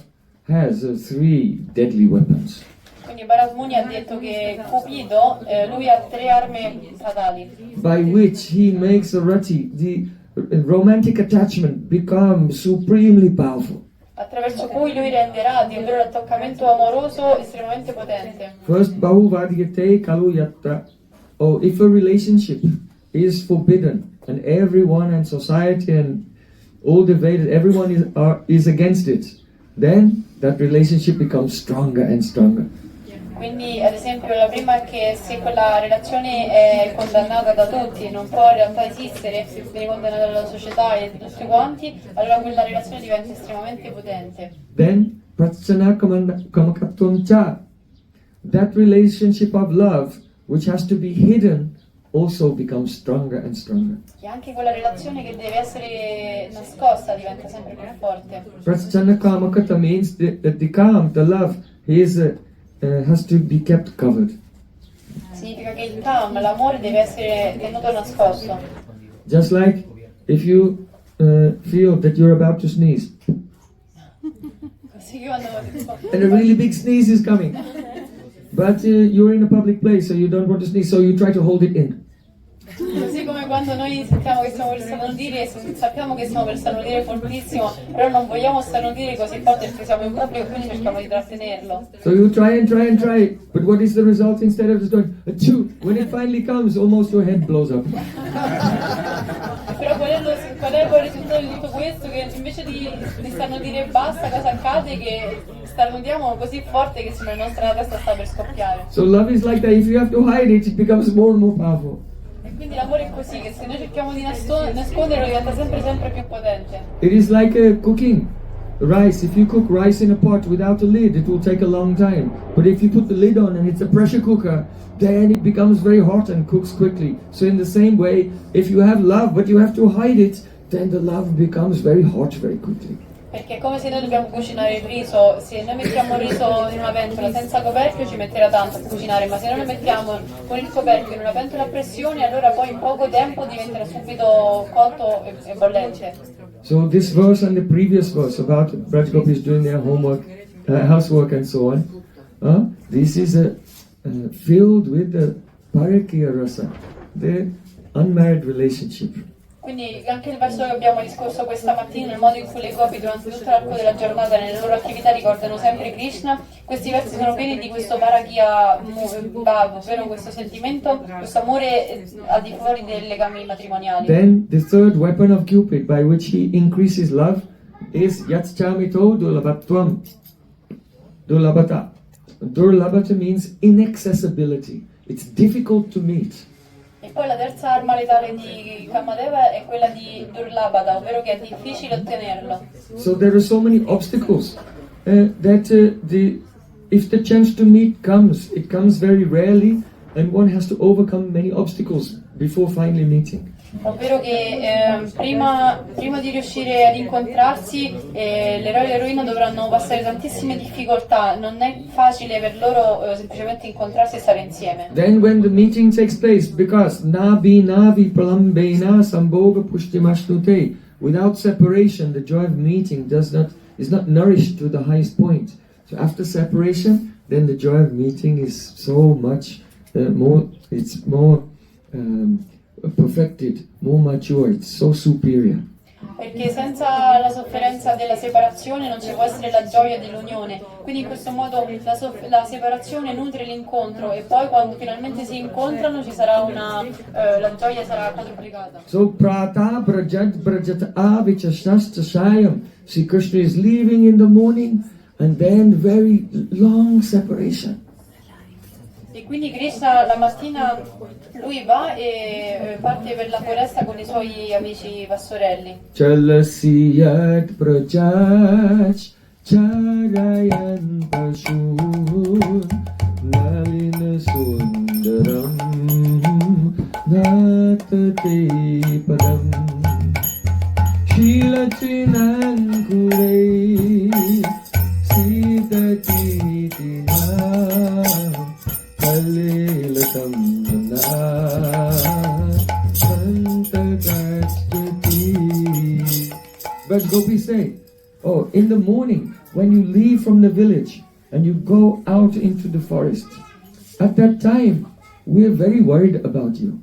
has three deadly weapons. Quindi Bharat Muni ha detto che Cupido, lui ha tre armi fatali. By which he makes a rati, the romantic attachment, become supremely powerful. Attraverso cui lui rende radi, ovvero l'attaccamento amoroso, estremamente potente. First, Bahuvadyate kalu yatra. Oh, if a relationship is forbidden and everyone and society and all the Vedas, everyone is against it, then that relationship becomes stronger and stronger. Quindi, ad esempio, la prima è che se quella relazione è condannata da tutti, non può in realtà esistere, viene condannata dalla società e da tutti quanti, allora quella relazione diventa estremamente potente. Then, prachana kamakatvam cha. That relationship of love, which has to be hidden, also becomes stronger and stronger. E anche quella relazione che deve essere nascosta diventa sempre più forte. Prachana kamakata means that the kam, the love, has to be kept covered. Significa che il kam, l'amore, deve essere tenuto nascosto. Just like if you feel that you're about to sneeze, Così che quando and a really big sneeze is coming, but you're in a public place, so you don't want to sneeze, so you try to hold it in. Così come quando noi sentiamo che stiamo per starnutire e sappiamo che stiamo per starnutire fortissimo, però non vogliamo starnutire così forte perché siamo impropri e quindi cerchiamo di trattenerlo. So you try and try and try, but what is the result instead of just going achoo? When it finally comes, almost your head blows up. Però qual è poi il risultato di tutto questo? Che invece di starnutire basta, cosa accade? Che starnutiamo così forte che sembra la nostra testa sta per scoppiare. So love is like that. If you have to hide it, it becomes more and more powerful. E quindi l'amore è così, che se noi cerchiamo di nasconderlo diventa sempre più potente. It is like cooking rice. If you cook rice in a pot without a lid, it will take a long time. But if you put the lid on and it's a pressure cooker, then it becomes very hot and cooks quickly. So in the same way, if you have love but you have to hide it, then the love becomes very hot very quickly. Perché è come se noi dobbiamo cucinare il riso, se noi mettiamo il riso in una pentola senza coperchio ci metterà tanto a cucinare, ma se noi lo mettiamo con il coperchio in una pentola a pressione, allora poi in poco tempo diventerà subito cotto e bollente. So this verse and the previous verse about Braj Gopis doing their homework, housework and so on, this is filled with the parakya rasa, the unmarried relationship. Quindi anche il verso che abbiamo discorso questa mattina, il modo in cui le gopi durante tutto l'arco della giornata nelle loro attività ricordano sempre Krishna, questi versi sono pieni di questo parakya bhav, ovvero questo sentimento, questo amore al di fuori dei legami matrimoniali. Then the third weapon of Cupid by which he increases love is yatschamito durlabatvam. Durlabhata. Durlabhata means inaccessibility. It's difficult to meet. E poi la terza arma letale di Kamadeva è quella di Durlabhata, ovvero che è difficile ottenerlo. So there are so many obstacles that if the chance to meet comes, it comes very rarely, and one has to overcome many obstacles before finally meeting. Ovvero che prima di riuscire ad incontrarsi, l'eroe e l'eroina dovranno passare tantissime difficoltà, non è facile per loro semplicemente incontrarsi e stare insieme. Then when the meeting takes place, because navi pralambena sambhoga pushtimashnute, without separation the joy of meeting is not nourished to the highest point. So after separation, then the joy of meeting is so much more perfected, more mature, it's so superior. Perché senza la sofferenza della separazione non ci può essere la gioia dell'unione, quindi in questo modo la separazione nutre l'incontro e poi quando finalmente si incontrano ci sarà la gioia sarà quadruplicata. So prata brajat avichashasta shayam. See, Krishna is leaving in the morning and then very long separation. E quindi Krishna la mattina lui va e parte per la foresta con i suoi amici pastorelli. Chalasiyat prajach charayan pashun nalina sundaram natate padam shilachinan kurei sidati tinam But Gopi say, oh, in the morning, when you leave from the village and you go out into the forest, at that time, we're very worried about you.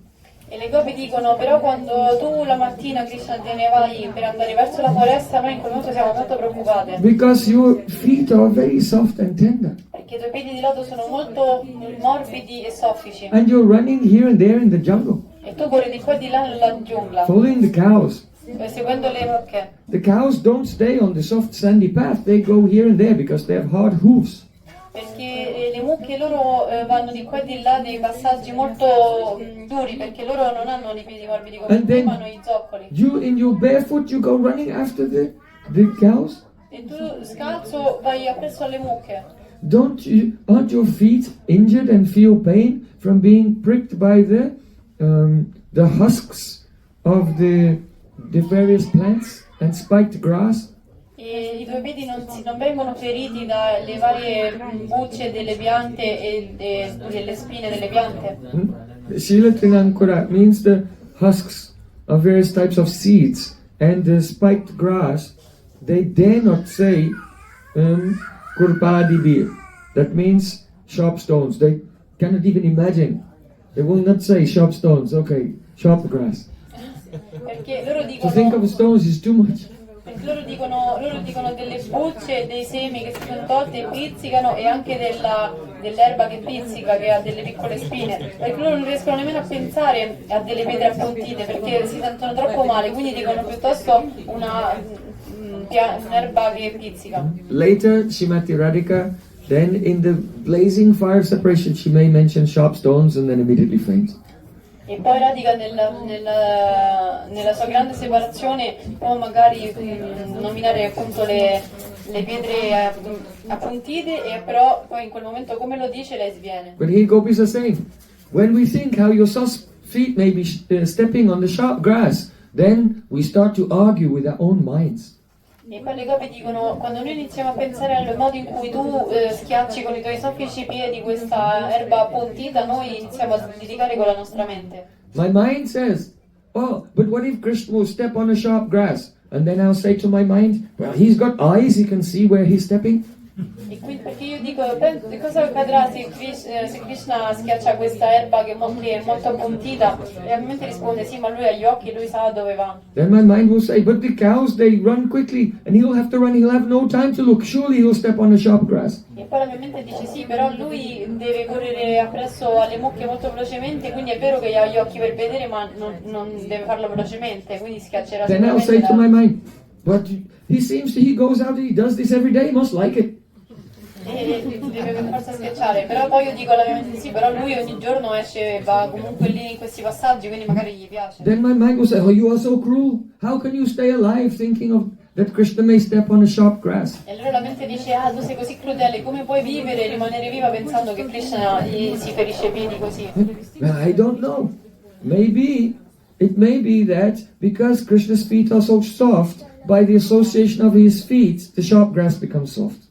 E le gopi dicono, però quando tu la mattina, Krishna, te ne vai per andare verso la foresta, noi in quel momento siamo molto preoccupate. Because your feet are very soft and tender. Perché i tuoi piedi di loto sono molto morbidi e soffici. And you're running here and there in the jungle, E tu corri di qua e di là nella giungla, following the cows. seguendo le mucche. The cows don't stay on the soft sandy path, they go here and there because they have hard hooves. Perché le mucche loro vanno di qua e di là dei passaggi molto duri, perché loro non hanno i piedi morbidi come And then noi, hanno i zoccoli. you in your barefoot you go running after the cows. E tu scalzo vai appresso alle mucche. Aren't your feet injured and feel pain from being pricked by the husks of the various plants and spiked grass? E i tuoi piedi non vengono feriti dalle varie bucce delle piante e delle spine delle piante. Shila Trinankura means the husks of various types of seeds and the spiked grass. They dare not say kurpadibir. That means sharp stones. They cannot even imagine They will not say sharp stones, okay, sharp grass. Perché loro To think dicono, of stones is too much. perché loro dicono delle bucce, dei semi che si sono tolte e pizzicano e anche dell'erba che pizzica, che ha delle piccole spine, perché loro non riescono nemmeno a pensare a delle pietre appuntite perché si sentono troppo male, quindi dicono piuttosto un'erba che pizzica. Later, Srimati Radhika, then in the blazing fire of separation, she may mention sharp stones and then immediately faint. E poi Radhika nella sua grande separazione può magari nominare appunto le pietre appuntite, e però poi in quel momento, come lo dice, lei sviene. But here gopis are saying, when we think how your soft feet may be stepping on the sharp grass, then we start to argue with our own minds. E poi le gopi dicono, quando noi iniziamo a pensare al modo in cui tu schiacci con i tuoi soffici piedi questa erba appuntita, noi iniziamo a litigare con la nostra mente. My mind says, oh, but what if Krishna will step on a sharp grass? And then I'll say to my mind, well, he's got eyes, he can see where he's stepping. E quindi, perché io dico, cosa accadrà se Krishna schiaccia questa erba che è molto appuntita? E la mia mente risponde, sì, ma lui ha gli occhi, lui sa dove va. Then my mind will say, but the cows, they run quickly, and he'll have to run, he'll have no time to look, surely he'll step on the sharp grass. E poi la mia mente dice, sì, però lui deve correre appresso alle mucche molto velocemente, quindi è vero che ha gli occhi per vedere, ma non deve farlo velocemente, quindi schiaccerà Then I'll sicuramente say to my mind, but he goes out and he does this every day, he must like it. e deve per forza schiacciare. Però poi io dico alla mia mente, sì, però lui ogni giorno esce, va comunque lì in questi passaggi, quindi magari gli piace. Then my mind will say, oh, you are so cruel. How can you stay alive thinking of that Krishna may step on a sharp grass? E allora la mente dice, ah, tu sei così crudele, come puoi vivere e rimanere viva pensando che Krishna gli si ferisce i piedi così? Well, I don't know. It may be that because Krishna's feet are so soft, by the association of his feet, the sharp grass becomes soft.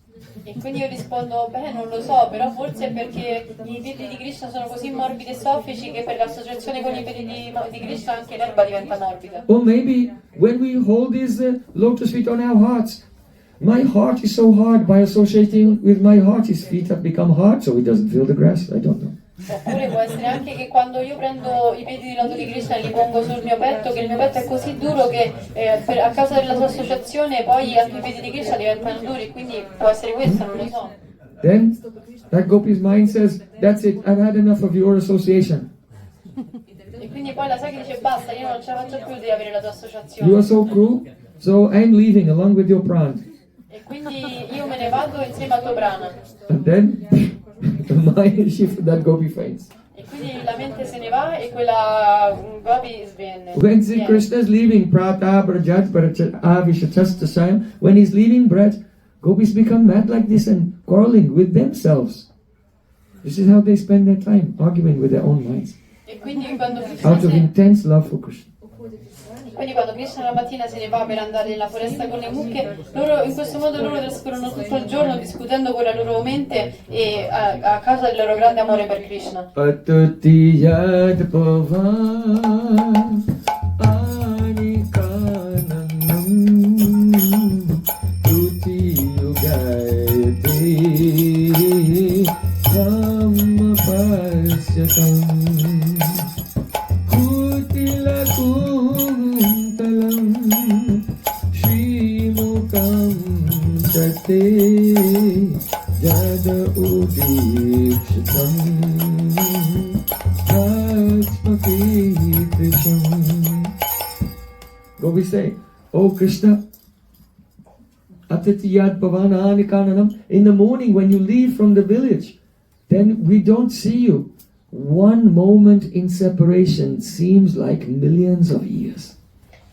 E quindi io rispondo, beh, non lo so, però forse è perché i piedi di Krishna sono così morbidi e soffici che per l'associazione con i piedi di Krishna anche l'erba diventa morbida. Or maybe when we hold these lotus feet on our hearts, my heart is so hard, by associating with my heart, his feet have become hard, so he doesn't feel the grass. I don't know. Oppure può essere anche che quando io prendo i piedi di loto di Krishna e li pongo sul mio petto, che il mio petto è così duro che a causa della sua associazione poi anche i piedi di Krishna diventano duri, quindi può essere questo, non lo so. Then that gopi's mind says, that's it, I've had enough of your association. E quindi poi la Sakhi dice, basta, io non ce la faccio più di avere la tua You associazione. are so cruel, so I'm leaving along with your pran. E quindi io me ne vado insieme al tuo prana. And then that gopi faints. E quindi la mente se ne va e quella gopi sviene. When Sri Krishna is leaving Prata Brajat Avishatastasayam, when he's leaving Braj, gopis become mad like this and quarreling with themselves. This is how they spend their time, arguing with their own minds, E quindi quando out of intense love for Krishna. Krishna la mattina se ne va per andare nella foresta con le mucche, in questo modo loro trascorrono tutto il giorno discutendo con la loro mente e a causa del loro grande amore per Krishna. Atutiyad bhavan anikanam tutiyugayate dhamma pasyatam Jada udikshitam Gopis say, oh Krishna, Atitiyad Bhavana Anikananam, in the morning when you leave from the village, then we don't see you. One moment in separation seems like millions of years.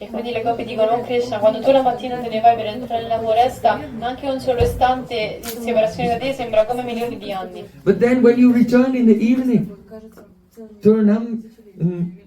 E quindi le gopi dicono, oh Krishna, quando tu la mattina te ne vai per entrare nella foresta, anche un solo istante in separazione da te sembra come milioni di anni. But then when you return in the evening, Turnam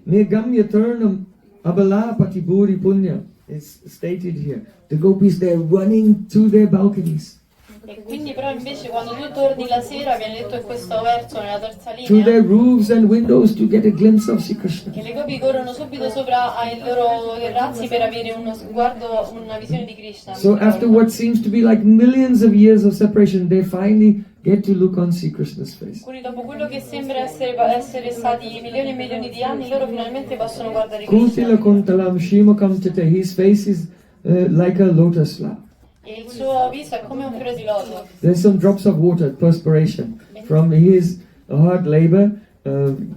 Nigamya Turnam Abala Patiburi Punya is stated here. The gopis, they're running to their balconies, E quindi però invece quando tu torni la sera, viene detto in questo verso, nella terza to their linea, roofs and windows to get a glimpse of Sri Krishna. che le gopi corrono subito sopra ai loro terrazzi per avere uno sguardo, una visione di Krishna. So after what seems to be like millions of years of separation, they finally get to look on Sri Krishna's face. Quindi dopo quello che sembra essere stati milioni e milioni di anni, loro finalmente possono guardare Krishna. Kutila kuntalam shimukam tete, his face is like a lotus flower. E il suo viso è come un fiore di loto. There's some drops of water, perspiration, from his hard labor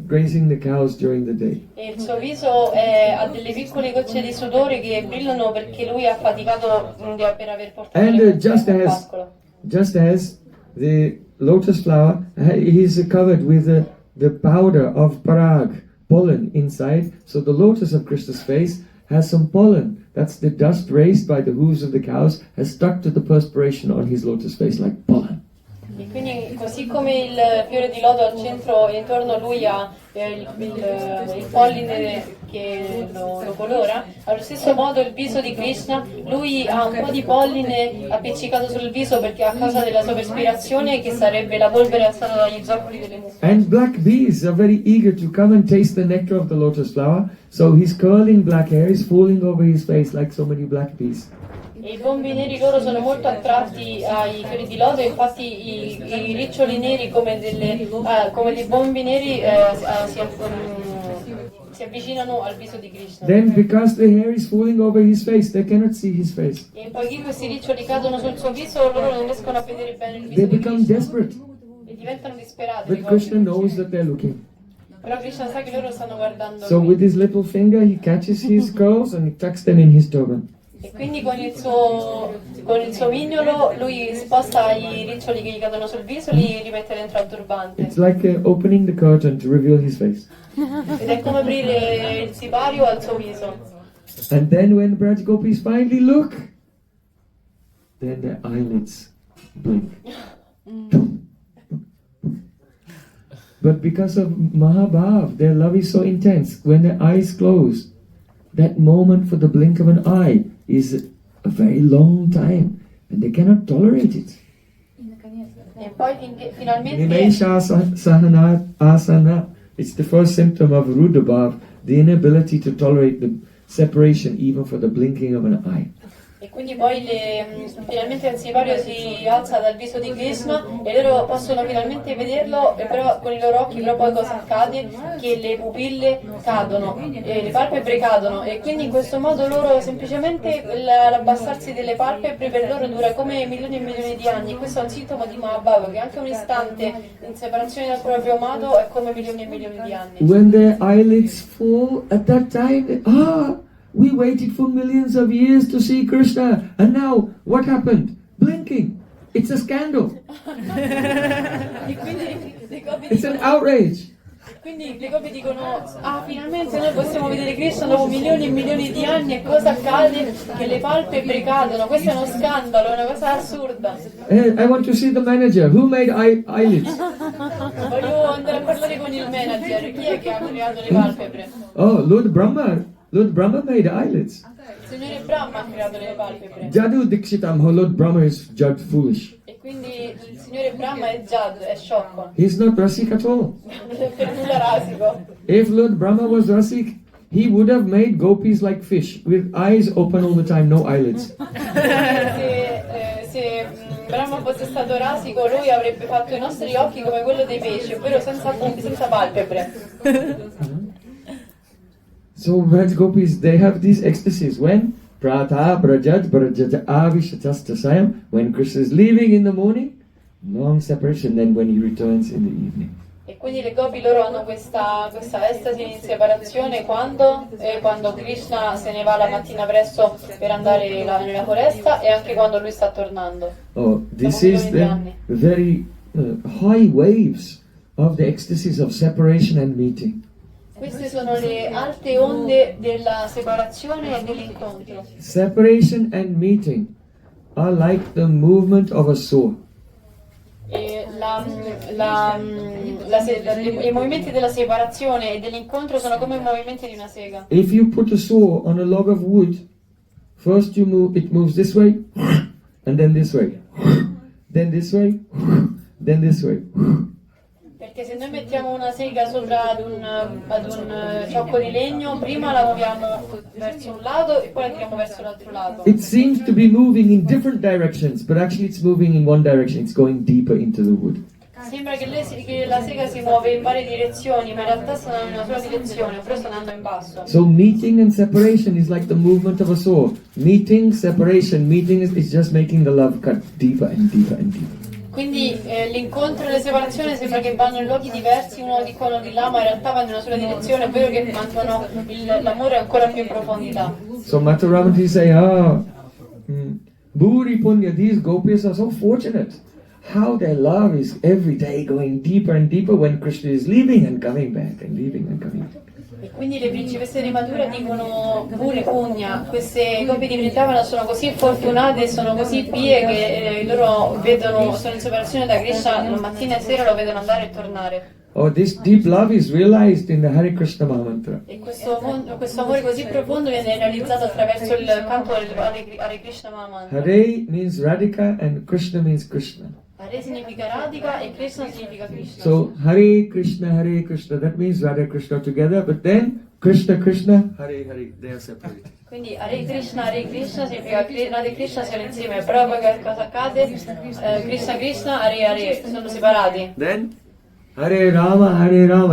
grazing the cows during the day. E il suo viso ha delle piccole gocce di sudore che brillano perché lui ha faticato per aver portato And le mucche al pascolo. just as the lotus flower is covered with the powder of parag, pollen inside, so the lotus of Krishna's face has some pollen. That's the dust raised by the hooves of the cows has stuck to the perspiration on his lotus face like pollen. E quindi così come il fiore di loto al centro e intorno a lui ha il polline che lo colora, allo stesso modo il viso di Krishna, lui ha un po' di polline appiccicato sul viso perché a causa della sua perspirazione, che sarebbe la polvere alzata dagli zoccoli delle mucche. And black bees are very eager to come and taste the nectar of the lotus flower, so his curling black hair is falling over his face like so many black bees. E i bombi neri loro sono molto attratti ai fiori di loto, infatti i riccioli neri come dei bombi neri si avvicinano al viso di Krishna. Then because the hair is falling over his face, they cannot see his face. E poiché questi riccioli cadono sul suo viso, loro non riescono a vedere bene il viso They di become Krishna. desperate. E diventano disperati. But Krishna knows that they're looking. Però Krishna sa che loro stanno guardando So lui. with his little finger, he catches his curls and he tucks them in his turban. E quindi con il suo mignolo lui sposta i riccioli che gli cadono sul viso e li rimette dentro al turbante. It's like opening the curtain to reveal his face. Ed è come aprire il sipario al suo viso. And then when Braj Gopis finally look, then their eyelids blink. But because of Mahabhav, their love is so intense. When their eyes close, that moment for the blink of an eye is a very long time, and they cannot tolerate it. E poi finalmente Nimesha Sahana Asana. It's the first symptom of Rudabhav, the inability to tolerate the separation even for the blinking of an eye. E quindi poi finalmente il sipario si alza dal viso di Krishna e loro possono finalmente vederlo, però con i loro occhi, però poi cosa accade? Che le pupille cadono, le palpebre cadono, e quindi in questo modo loro semplicemente l'abbassarsi delle palpebre per loro dura come milioni e milioni di anni, e questo è un sintomo di Mahabhava, che anche un istante in separazione dal proprio amato è come milioni e milioni di anni. When their eyelids fall, at that time, we waited for millions of years to see Krishna, and now what happened? Blinking. It's a scandal. E quindi le coppie It's an outrage. dicono, finalmente noi possiamo vedere Krishna dopo milioni e milioni di anni, e cosa accade? Che le palpebre cadono, questo è uno scandalo, è una cosa assurda. I want to see the manager. Who made eyelids? Voglio andare a parlare con il manager, chi è che ha creato le palpebre? Oh, Lord Brahma. Lord Brahma made eyelids. Il signore Brahma ha creato le palpebre. Jadu Dikshitam, oh, Lord Brahma is judged foolish. E quindi il signore Brahma è Jad, è sciocco. He's not Rasik at all. Non è per nulla rasico. If Lord Brahma was Rasik, he would have made gopis like fish, with eyes open all the time, no eyelids. Se Brahma fosse stato rasico, lui avrebbe fatto i nostri occhi come quello dei pesci, ovvero senza palpebre. So Braj Gopis, they have these ecstasies when Prata Brajat Brajat Avishatastasayam, when Krishna is leaving in the morning, long separation, then when he returns in the evening. E quindi le gopi loro hanno questa estasi in separazione quando Krishna se ne va la mattina presto per andare nella foresta, e anche quando lui sta tornando. Oh, this is the very high waves of the ecstasies of separation and meeting. Queste sono le alte onde della separazione e dell'incontro. Separation and meeting are like the movement of a saw. E i movimenti della separazione e dell'incontro sono come i movimenti di una sega. If you put a saw on a log of wood, first it moves this way, and then this way, then this way, then this way. Per Perché se noi mettiamo una sega sopra ad un ciocco di legno, prima la muoviamo verso un lato e poi la tiriamo verso l'altro lato. It seems to be moving in different directions, but actually it's moving in one direction. It's going deeper into the wood. Sembra che la sega si muove in varie direzioni, ma in realtà sta andando in una sola direzione, però sta andando in basso. So meeting and separation is like the movement of a saw. Meeting, separation, meeting is just making the love cut deeper and deeper and deeper. Quindi l'incontro e la separazione sembra che vanno in luoghi diversi, uno di qua, uno di là, ma in realtà vanno in una sola direzione, è vero che mantengono l'amore ancora più in profondità. So Matharamati say, Bhuri Punya, these gopis are so fortunate. How their love is every day going deeper and deeper when Krishna is leaving and coming back and leaving and coming back. E quindi le principesse di Mathura dicono, Bhuri Punya, queste coppie di Vrindavana sono così fortunate, sono così pie che loro vedono, sono in separazione da Krishna, la mattina e sera lo vedono andare e tornare. Oh, this deep love is realized in the Hare Krishna Mahamantra. E questo amore così profondo viene realizzato attraverso il canto del Hare Krishna Mahamantra. Hare means Radhika and Krishna means Krishna. Hare significa Radhika e Krishna significa Krishna. So Hare Krishna, that means Radha Krishna together, but then Krishna Krishna, Hare Hare, they are separated. Quindi Hare Krishna significa Radha e Krishna sono insieme, però poi che cosa accade? Krishna Krishna, Hare Hare, sono separati. Then Hare Rama,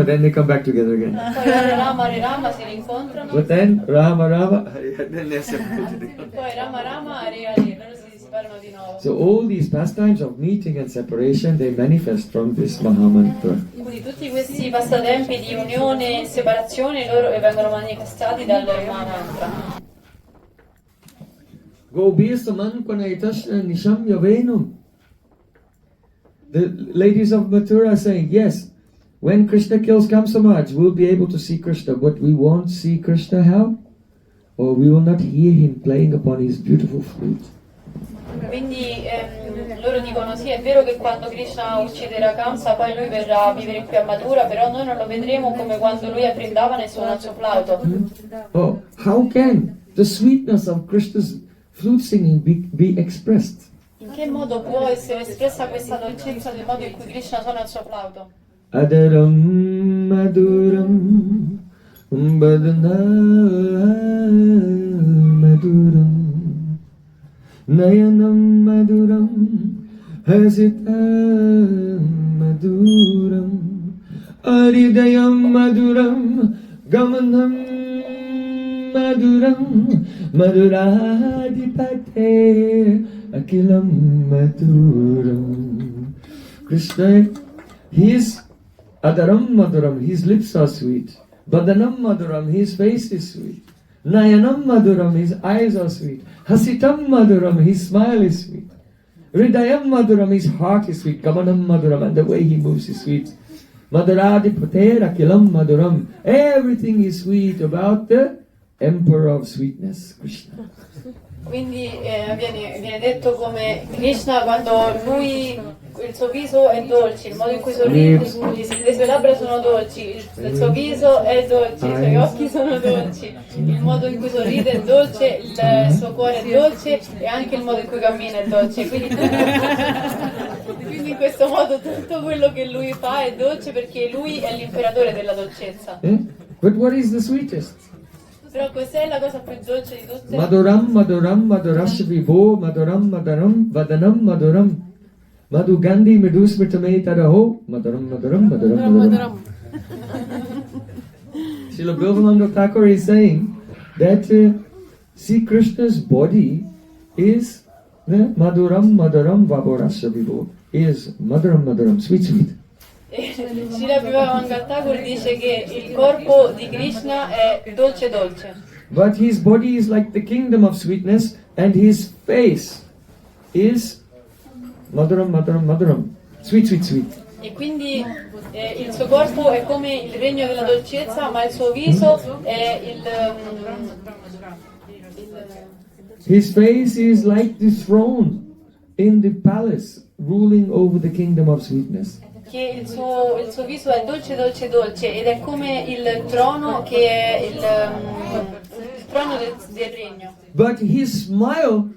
then they come back together again. Poi Hare Rama si rincontrano. But then Rama, Hare, then they are separated again. Poi Rama, Hare Hare, loro si separano di nuovo. So all these pastimes of meeting and separation, they manifest from this Mahamantra. Quindi tutti questi passatempi di unione e separazione loro vengono manifestati dal Mahamantra. Gobirsamanpanaitasya nishamya venum. The ladies of Mathura are saying, yes, when Krishna kills Kamsamaj, we'll be able to see Krishna, but we won't see Krishna how? Or we will not hear him playing upon his beautiful flute. Quindi loro dicono sì, è vero che quando Krishna ucciderà Kamsa poi lui verrà a vivere qui a Mathura, però noi non lo vedremo come quando lui a Vrindavana e suona il suo flauto. Oh, how can the sweetness of Krishna's flute singing be expressed? In che modo può essere espressa questa dolcezza del modo in cui Krishna suona il suo flauto? Adaram maduram badana maduram nayanam maduram hasitam maduram aridayam maduram gamanam maduram maduradipate akilam maduram. Krishna, his adaram maduram, his lips are sweet. Badanam maduram, his face is sweet. Nayanam maduram, his eyes are sweet. Hasitam maduram, his smile is sweet. Hridayam maduram, his heart is sweet. Gamanam maduram, and the way he moves is sweet. Maduradipatera kilam maduram, everything is sweet about the Emperor of Sweetness, Krishna. Quindi viene detto come Krishna quando lui, il suo viso è dolce, il modo in cui sorride, le sue labbra sono dolci, il suo viso è dolce, i suoi occhi sono dolci, il modo in cui sorride è dolce, il suo cuore è dolce e anche il modo in cui cammina è dolce. Quindi in questo modo tutto quello che lui fa è dolce perché lui è l'imperatore della dolcezza. But what is the sweetest? Però cos'è la cosa più dolce di tutte? Maduram, maduram, madurasya vibho, maduram, madaram, vadanam, maduram. Madhu Gandhi, medusmitame tadaho, maduram, maduram, maduram, maduram. Srila Bhavamananda Thakur is saying that see Krishna's body is maduram, maduram, vaborasya vibho, is maduram, maduram, sweet, sweet. Srila Thakur dice che il corpo di Krishna è dolce dolce. But his body is like the kingdom of sweetness and his face is maduram, maduram, maduram, sweet, sweet, sweet. E quindi il suo corpo è come il regno della dolcezza, ma il suo viso è His face is like the throne in the palace ruling over the kingdom of sweetness. Che il suo viso è dolce, dolce, dolce ed è come il trono che è il trono del regno. But his smile,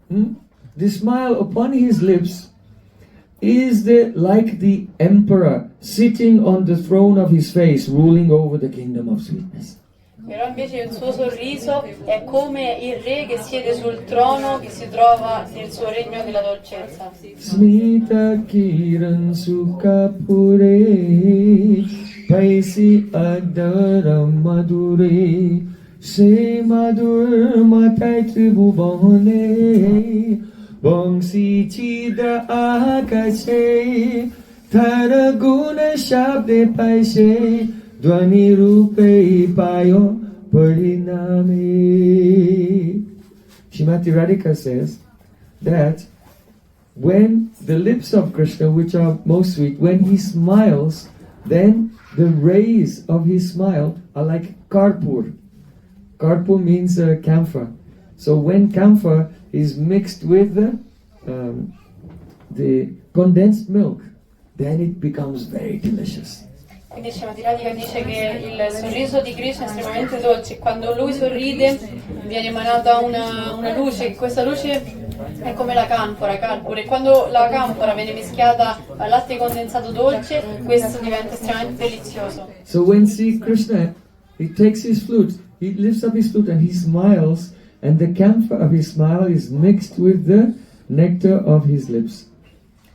the smile upon his lips is like the emperor sitting on the throne of his face, ruling over the kingdom of sweetness. Però invece il suo sorriso è come il re che siede sul trono, che si trova nel suo regno della dolcezza. Smita kiran sukha pure paisi adara madure se madur matai tribhuvane bangsi chida akase thara guna shabde paise Dwani rupe payo pariname. Srimati Radhika says that when the lips of Krishna, which are most sweet, when he smiles, then the rays of his smile are like karpur. Karpur means camphor. So when camphor is mixed with the condensed milk, then it becomes very delicious. Quindi Srimati Radhika dice che il sorriso di Krishna è estremamente dolce e quando lui sorride viene emanata una luce, e questa luce è come la canfora, Karpur, e quando la canfora viene mischiata al latte condensato dolce, questo diventa estremamente delizioso. So when Sri Krishna, he takes his flute, he lifts up his flute and he smiles, and the camphor of his smile is mixed with the nectar of his lips.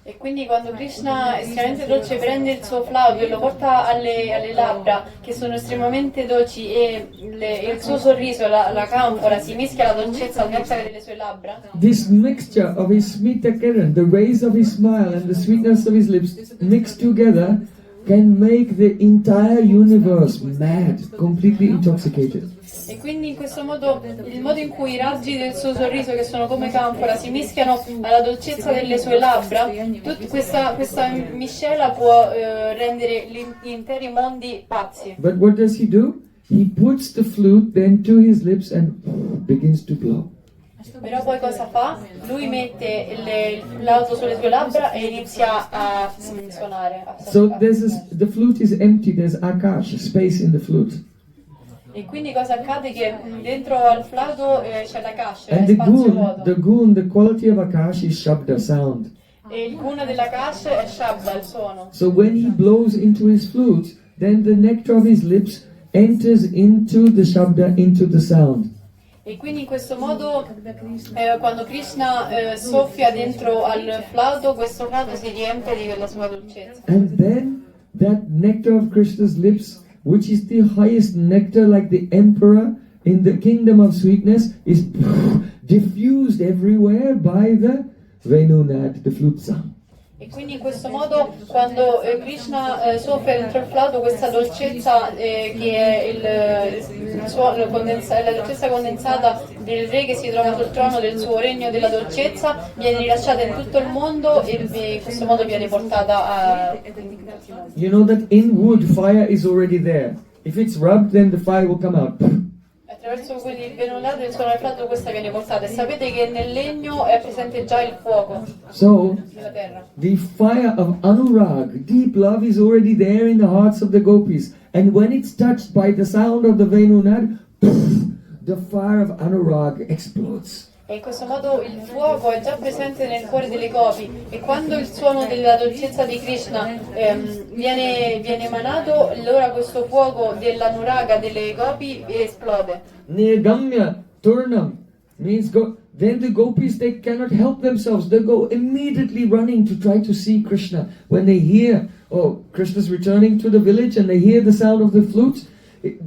E quindi quando Krishna è estremamente dolce prende il suo flauto e lo porta alle labbra che sono estremamente dolci e il suo sorriso, la canfora, si mischia alla dolcezza al nettare delle sue labbra. This mixture of his smita kiran, the rays of his smile and the sweetness of his lips mixed together can make the entire universe mad, completely intoxicated. E quindi in questo modo, il modo in cui i raggi del suo sorriso, che sono come canfora, si mischiano alla dolcezza delle sue labbra, tutta questa miscela può rendere gli interi mondi pazzi. But what does he do? He puts the flute then to his lips and begins to blow. Però poi cosa fa? Lui mette il flauto sulle sue labbra e inizia a suonare. So the flute is empty, there's akash, space in the flute. E quindi cosa accade? Che dentro al flauto c'è la cascia, And è spazio vuoto. the quality of akash is shabda, sound. E il guna della cascia è shabda, il suono. So when he blows into his flute, then the nectar of his lips enters into the shabda, into the sound. E quindi in questo modo, quando Krishna soffia dentro al flauto, questo flauto si riempie di quella sua dolcezza. And then that nectar of Krishna's lips, which is the highest nectar, like the emperor in the kingdom of sweetness, is diffused everywhere by the Venunad, the flute sound. E quindi in questo modo, quando Krishna soffia dentro il flauto, questa dolcezza che è la dolcezza condensata del re che si trova sul trono del suo regno della dolcezza, viene rilasciata in tutto il mondo e in questo modo viene portata a... You know that in wood fire is already there. If it's rubbed, then the fire will come out. Attraverso quelli venolati del suono del flauto questa viene portata e sapete che nel legno è presente già il fuoco della terra. The fire of anurag, deep love, is already there in the hearts of the gopis, and when it's touched by the sound of the Venunad, the fire of anurag explodes. E in questo modo il fuoco è già presente nel cuore delle gopi e quando il suono della dolcezza di Krishna viene emanato, allora questo fuoco dell'anuraga delle gopi esplode. Nirgamya turnam means then the gopis, they cannot help themselves. They go immediately running to try to see Krishna. When they hear, oh, Krishna's returning to the village and they hear the sound of the flute,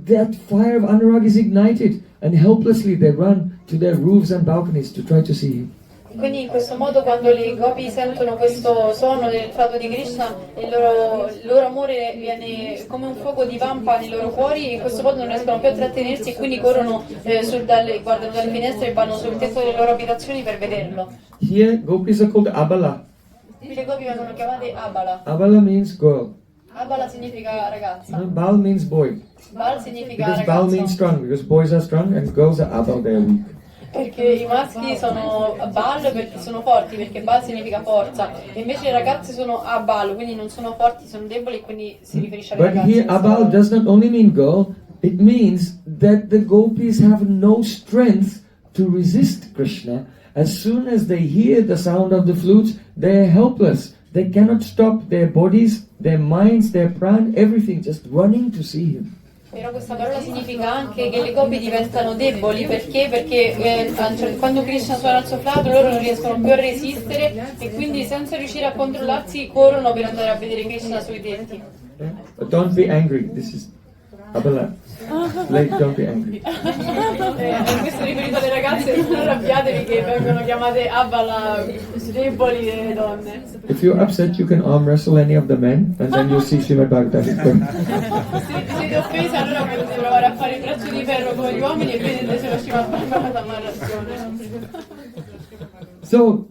that fire of anurag is ignited and helplessly they run to their roofs and balconies to try to see him. Quindi in questo modo quando le gopi sentono questo suono del flauto di Krishna il loro amore viene come un fuoco di vampa nei loro cuori e in questo modo non riescono più a trattenersi e quindi corrono guardano dalle finestre e vanno sul tetto delle loro abitazioni per vederlo. Here gopis are called abala. Qui le gopi vengono chiamate abala. Abala means girl. Abala significa ragazza. Bal means boy. Bal significa Because Bal ragazzo. means strong, because boys are strong and girls are abal, they are weak. Perché i maschi sono Bal perché sono forti, perché Bal significa forza, e invece le ragazze sono Abal, quindi non sono forti, sono deboli, e quindi si riferisce alle But ragazze. here Abal does not only mean girl, it means that the gopis have no strength to resist Krishna. As soon as they hear the sound of the flute, they are helpless. they cannot stop their bodies, their minds, their pran, everything, just running to see him. Però questa parola significa anche che le copie diventano deboli, perché quando Krishna suona il suo flauto loro non riescono più a resistere e quindi senza riuscire a controllarsi corrono per andare a vedere Krishna sui tetti. But don't be angry, this is Abala. Like, don't be angry. Questo è riferito alle ragazze, non arrabbiatevi che vengono chiamate Abala, deboli le donne. If you're upset, you can arm wrestle any of the men, and then you'll see Srimad-Bhagavatam. Se siete offesi allora potete provare a fare il braccio di ferro con gli uomini e vedete se lo Srimad-Bhagavatam ha ragione. So,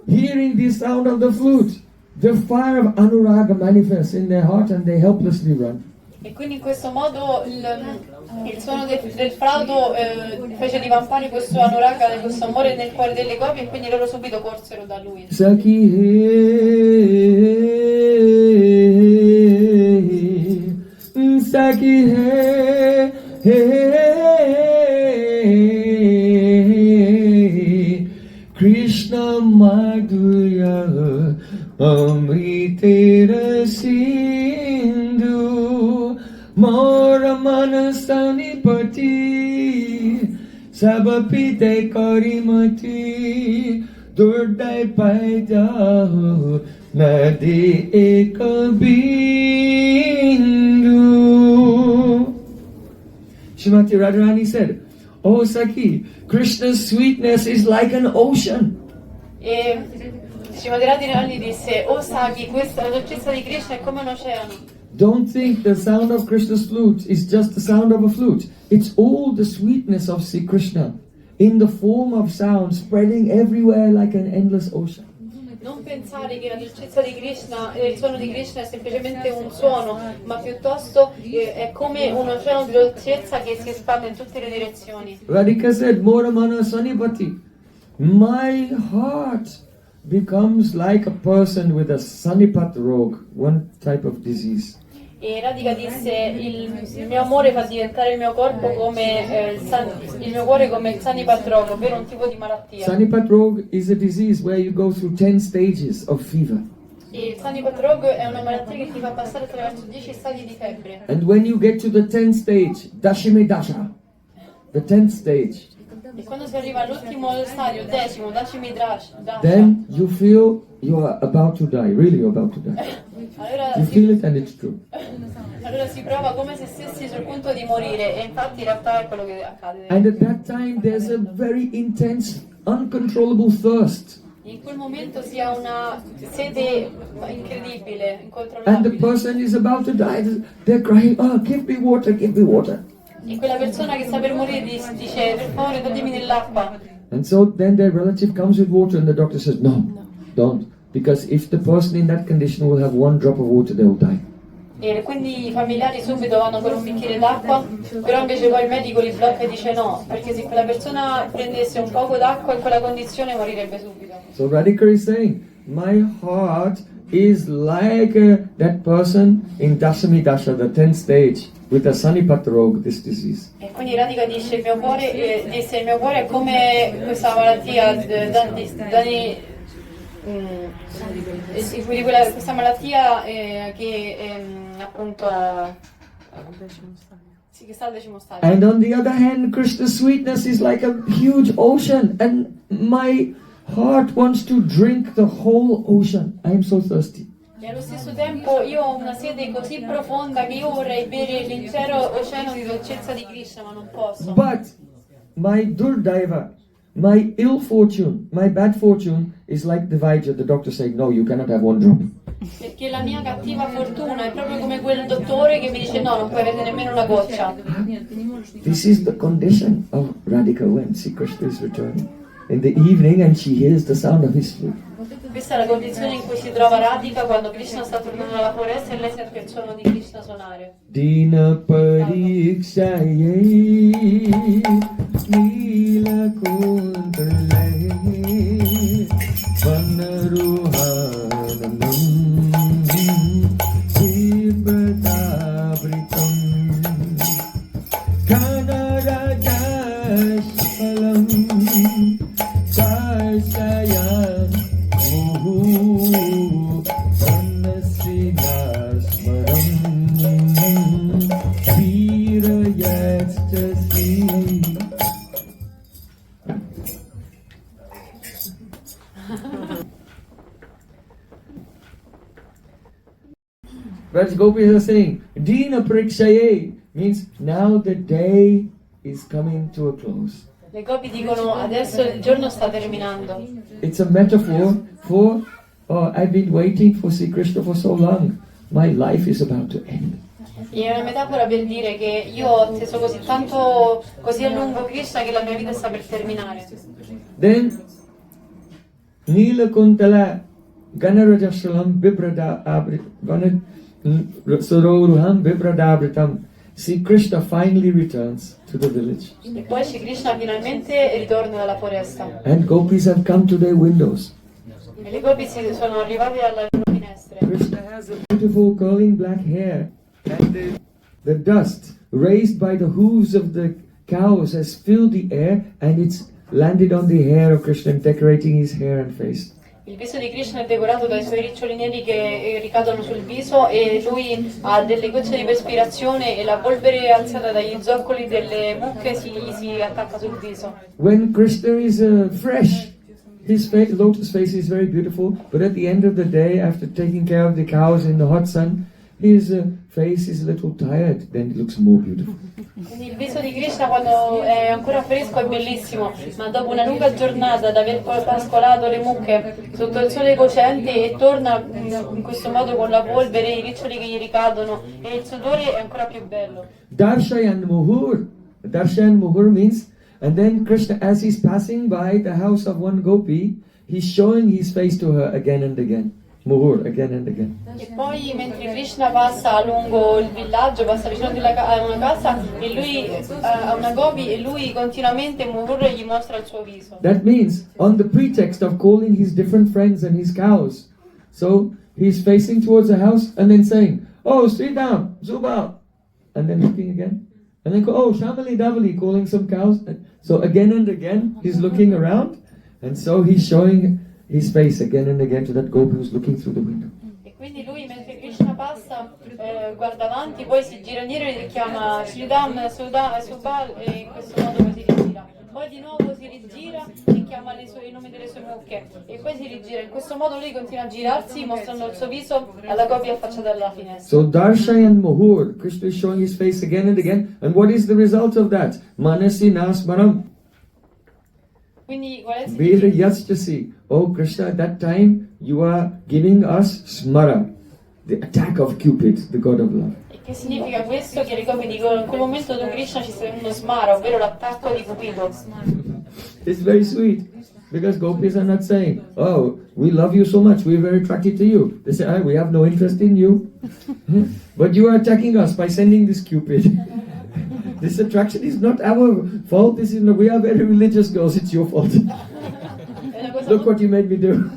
hearing the sound of the flute, the fire of Anuraga manifests in their heart and they helplessly run. E quindi in questo modo il suono del flauto fece divampare questo anuraga, questo amore nel cuore delle copie e quindi loro subito corsero da lui. Saki he, Saki he, Krishna Madhurya Amritera Sindhu Mora Manasanipati Sabapite Karimati Durdai Paidaho Nadi Ekabindu. Srimati Radharani said, "Oh Saki, Krishna's sweetness is like an ocean." E Srimati Radharani disse, "Oh Saki, la dolcezza di Krishna è come un oceano." Don't think the sound of Krishna's flute is just the sound of a flute. It's all the sweetness of Sri Krishna in the form of sound spreading everywhere like an endless ocean. Non pensare che la dolcezza di Krishna, il suono di Krishna è semplicemente un suono, ma piuttosto è come un oceano di dolcezza che si espande in tutte le direzioni. Radhika said, Moramana Sanipati, my heart becomes like a person with a Sanipat rog, one type of disease. E Radhika disse, il mio amore fa diventare il mio corpo come il mio cuore come il Sanipat rogo, ovvero un tipo di malattia. Sanipat rog is a disease where you go through 10 stages of fever. E il Sanipat rogo è una malattia che ti fa passare attraverso 10 stadi di febbre. And when you get to the 10th stage, Dashime Dasha, the 10th stage, E quando si arriva all'ultimo stadio, decimo, Dashimi Dasha, then you feel you are about to die, really you're about to die. allora You feel it and it's true. allora si prova come se stessi sul punto di morire e infatti in realtà è quello che accade. And at that time there's a very intense, uncontrollable thirst. In quel momento si ha una sete incredibile, And the incontrollabile. person is about to die. They're crying, oh, give me water, give me water. E quella persona che sta per morire dice, per favore datemi dell'acqua. And so then their relative comes with water and the doctor says, no, don't. Because if the person in that condition will have one drop of water, they will die. E quindi i familiari subito vanno per un bicchiere d'acqua, però invece poi il medico li blocca e dice no, perché se quella persona prendesse un poco d'acqua in quella condizione morirebbe subito. So Radhika is saying, my heart is like that person in Dashami Dasha, the 10th stage, with a Sanipat rog, this disease. E quindi Radhika dice il mio cuore è come questa malattia questa malattia che appunto sì, che sta al 10° stadio. And on the other hand, Krishna's sweetness is like a huge ocean, and my heart wants to drink the whole ocean. I am so thirsty. E allo stesso tempo io ho una sete così profonda che io vorrei bere l'intero oceano di dolcezza di Krishna, ma non posso. But my Durdaiva, my ill fortune, my bad fortune is like the Vaidya, the doctor saying, no, you cannot have one drop. Perché la mia cattiva fortuna è proprio come quel dottore che mi dice no, non puoi avere nemmeno una goccia. This is the condition of Radhika when Sri Krishna is returning in the evening and she hears the sound of his flute. Questa è la condizione in cui si trova Radhika quando Krishna sta tornando dalla foresta e lei sente il suono di Krishna suonare. Dina parikshaye nila kundale vanaruhanam bheda-abheda-tattva kanarajaspalam Sarsaya Yastasi. But gopis are saying, Dina Parikshaye means now the day is coming to a close. Le gopi dicono adesso il giorno sta terminando. It's a metaphor for, oh, I've been waiting for Sri Krishna for so long. My life is about to end. È una metafora per dire che io ho atteso così tanto, così a lungo Krishna che la mia vita sta per terminare. Then, Nila Kuntala Ganarajashalam Vibrada Sororuham Vibradabritam. Sri Krishna finally returns to the village. E poi Sri Krishna finalmente ritorna dalla foresta. And gopis have come to their windows. E le gopi sono arrivate alle loro finestre. Krishna has a beautiful curling black hair. And the dust raised by the hooves of the cows has filled the air and it's landed on the hair of Krishna, decorating his hair and face. Il viso di Krishna è decorato dai suoi riccioli neri che ricadono sul viso e lui ha delle gocce di perspirazione e la polvere alzata dagli zoccoli delle mucche si attacca sul viso. When Krishna is fresh, his lotus face is very beautiful, but at the end of the day, after taking care of the cows in the hot sun, his face is a little tired, then it looks more beautiful. Quindi il viso di Krishna quando è ancora fresco è bellissimo, ma dopo una lunga giornata ad aver pascolato le mucche sotto il sole cocente e torna in questo modo con la polvere, i riccioli che gli ricadono e il sudore è ancora più bello. Darshayan Muhur. Darshayan Muhur means, and then Krishna, as he's passing by the house of one gopi, he's showing his face to her again and again. Muhur, again and again. E poi mentre Krishna passa lungo il villaggio, passa vicino a una casa e lui a una gopi e lui continuamente Muhur gli mostra il suo viso. That means on the pretext of calling his different friends and his cows. So he's facing towards the house and then saying, oh, Sridham, Zubal, and then looking again. And then, oh, Shamali Davali, calling some cows. So again and again, he's looking around. And so he's showing his face again and again to that gopi who's looking through the window. E quindi lui mentre Krishna passa guarda avanti, poi si gira indietro e chiama Sridham, Subal e in questo modo poi si rigira. Poi di nuovo si rigira e chiama i nomi delle sue mucche e poi si rigira. In questo modo lui continua a girarsi mostrando il suo viso alla gopi affacciata alla finestra. So Darshayan Muhur, Krishna is showing his face again and again. And what is the result of that? Manasi Nasmaram. Quindi qual è il Veer significato? Yastasi. Oh Krishna, at that time you are giving us smara, the attack of Cupid, the god of love. E che significa questo? Che le gopi dicono in quel momento tu Krishna ci stai uno smara, ovvero l'attacco di Cupido. It's very sweet because gopis are not saying, oh, we love you so much, we're very attracted to you. They say, oh, we have no interest in you. But you are attacking us by sending this Cupid. This attraction is not our fault. We are very religious girls. It's your fault. Look what you made me do.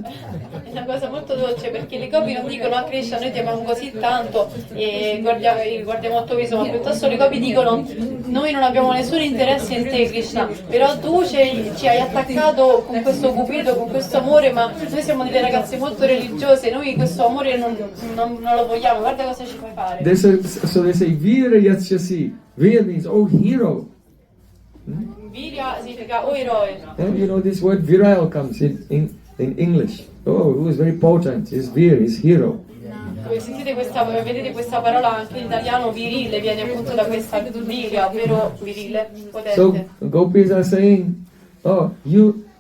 È una cosa molto dolce perché le gopi non dicono a Krishna noi ti amiamo così tanto e guardiamo il tuo viso, ma piuttosto le gopi dicono noi non abbiamo nessun interesse in te Krishna, però tu ci hai attaccato con questo cupido, con questo amore, ma noi siamo delle ragazze molto religiose, noi questo amore non lo vogliamo, guarda cosa ci fai fare. So they say, Veer Yatsyasi. Veer means, oh, hero. Virya significa o eroe. And you know, this word virile comes in English. Oh, who is very potent, is Veer, is hero. Vedete questa parola anche in italiano virile, viene appunto da questa virya, ovvero virile, potente. So gopis are saying, oh,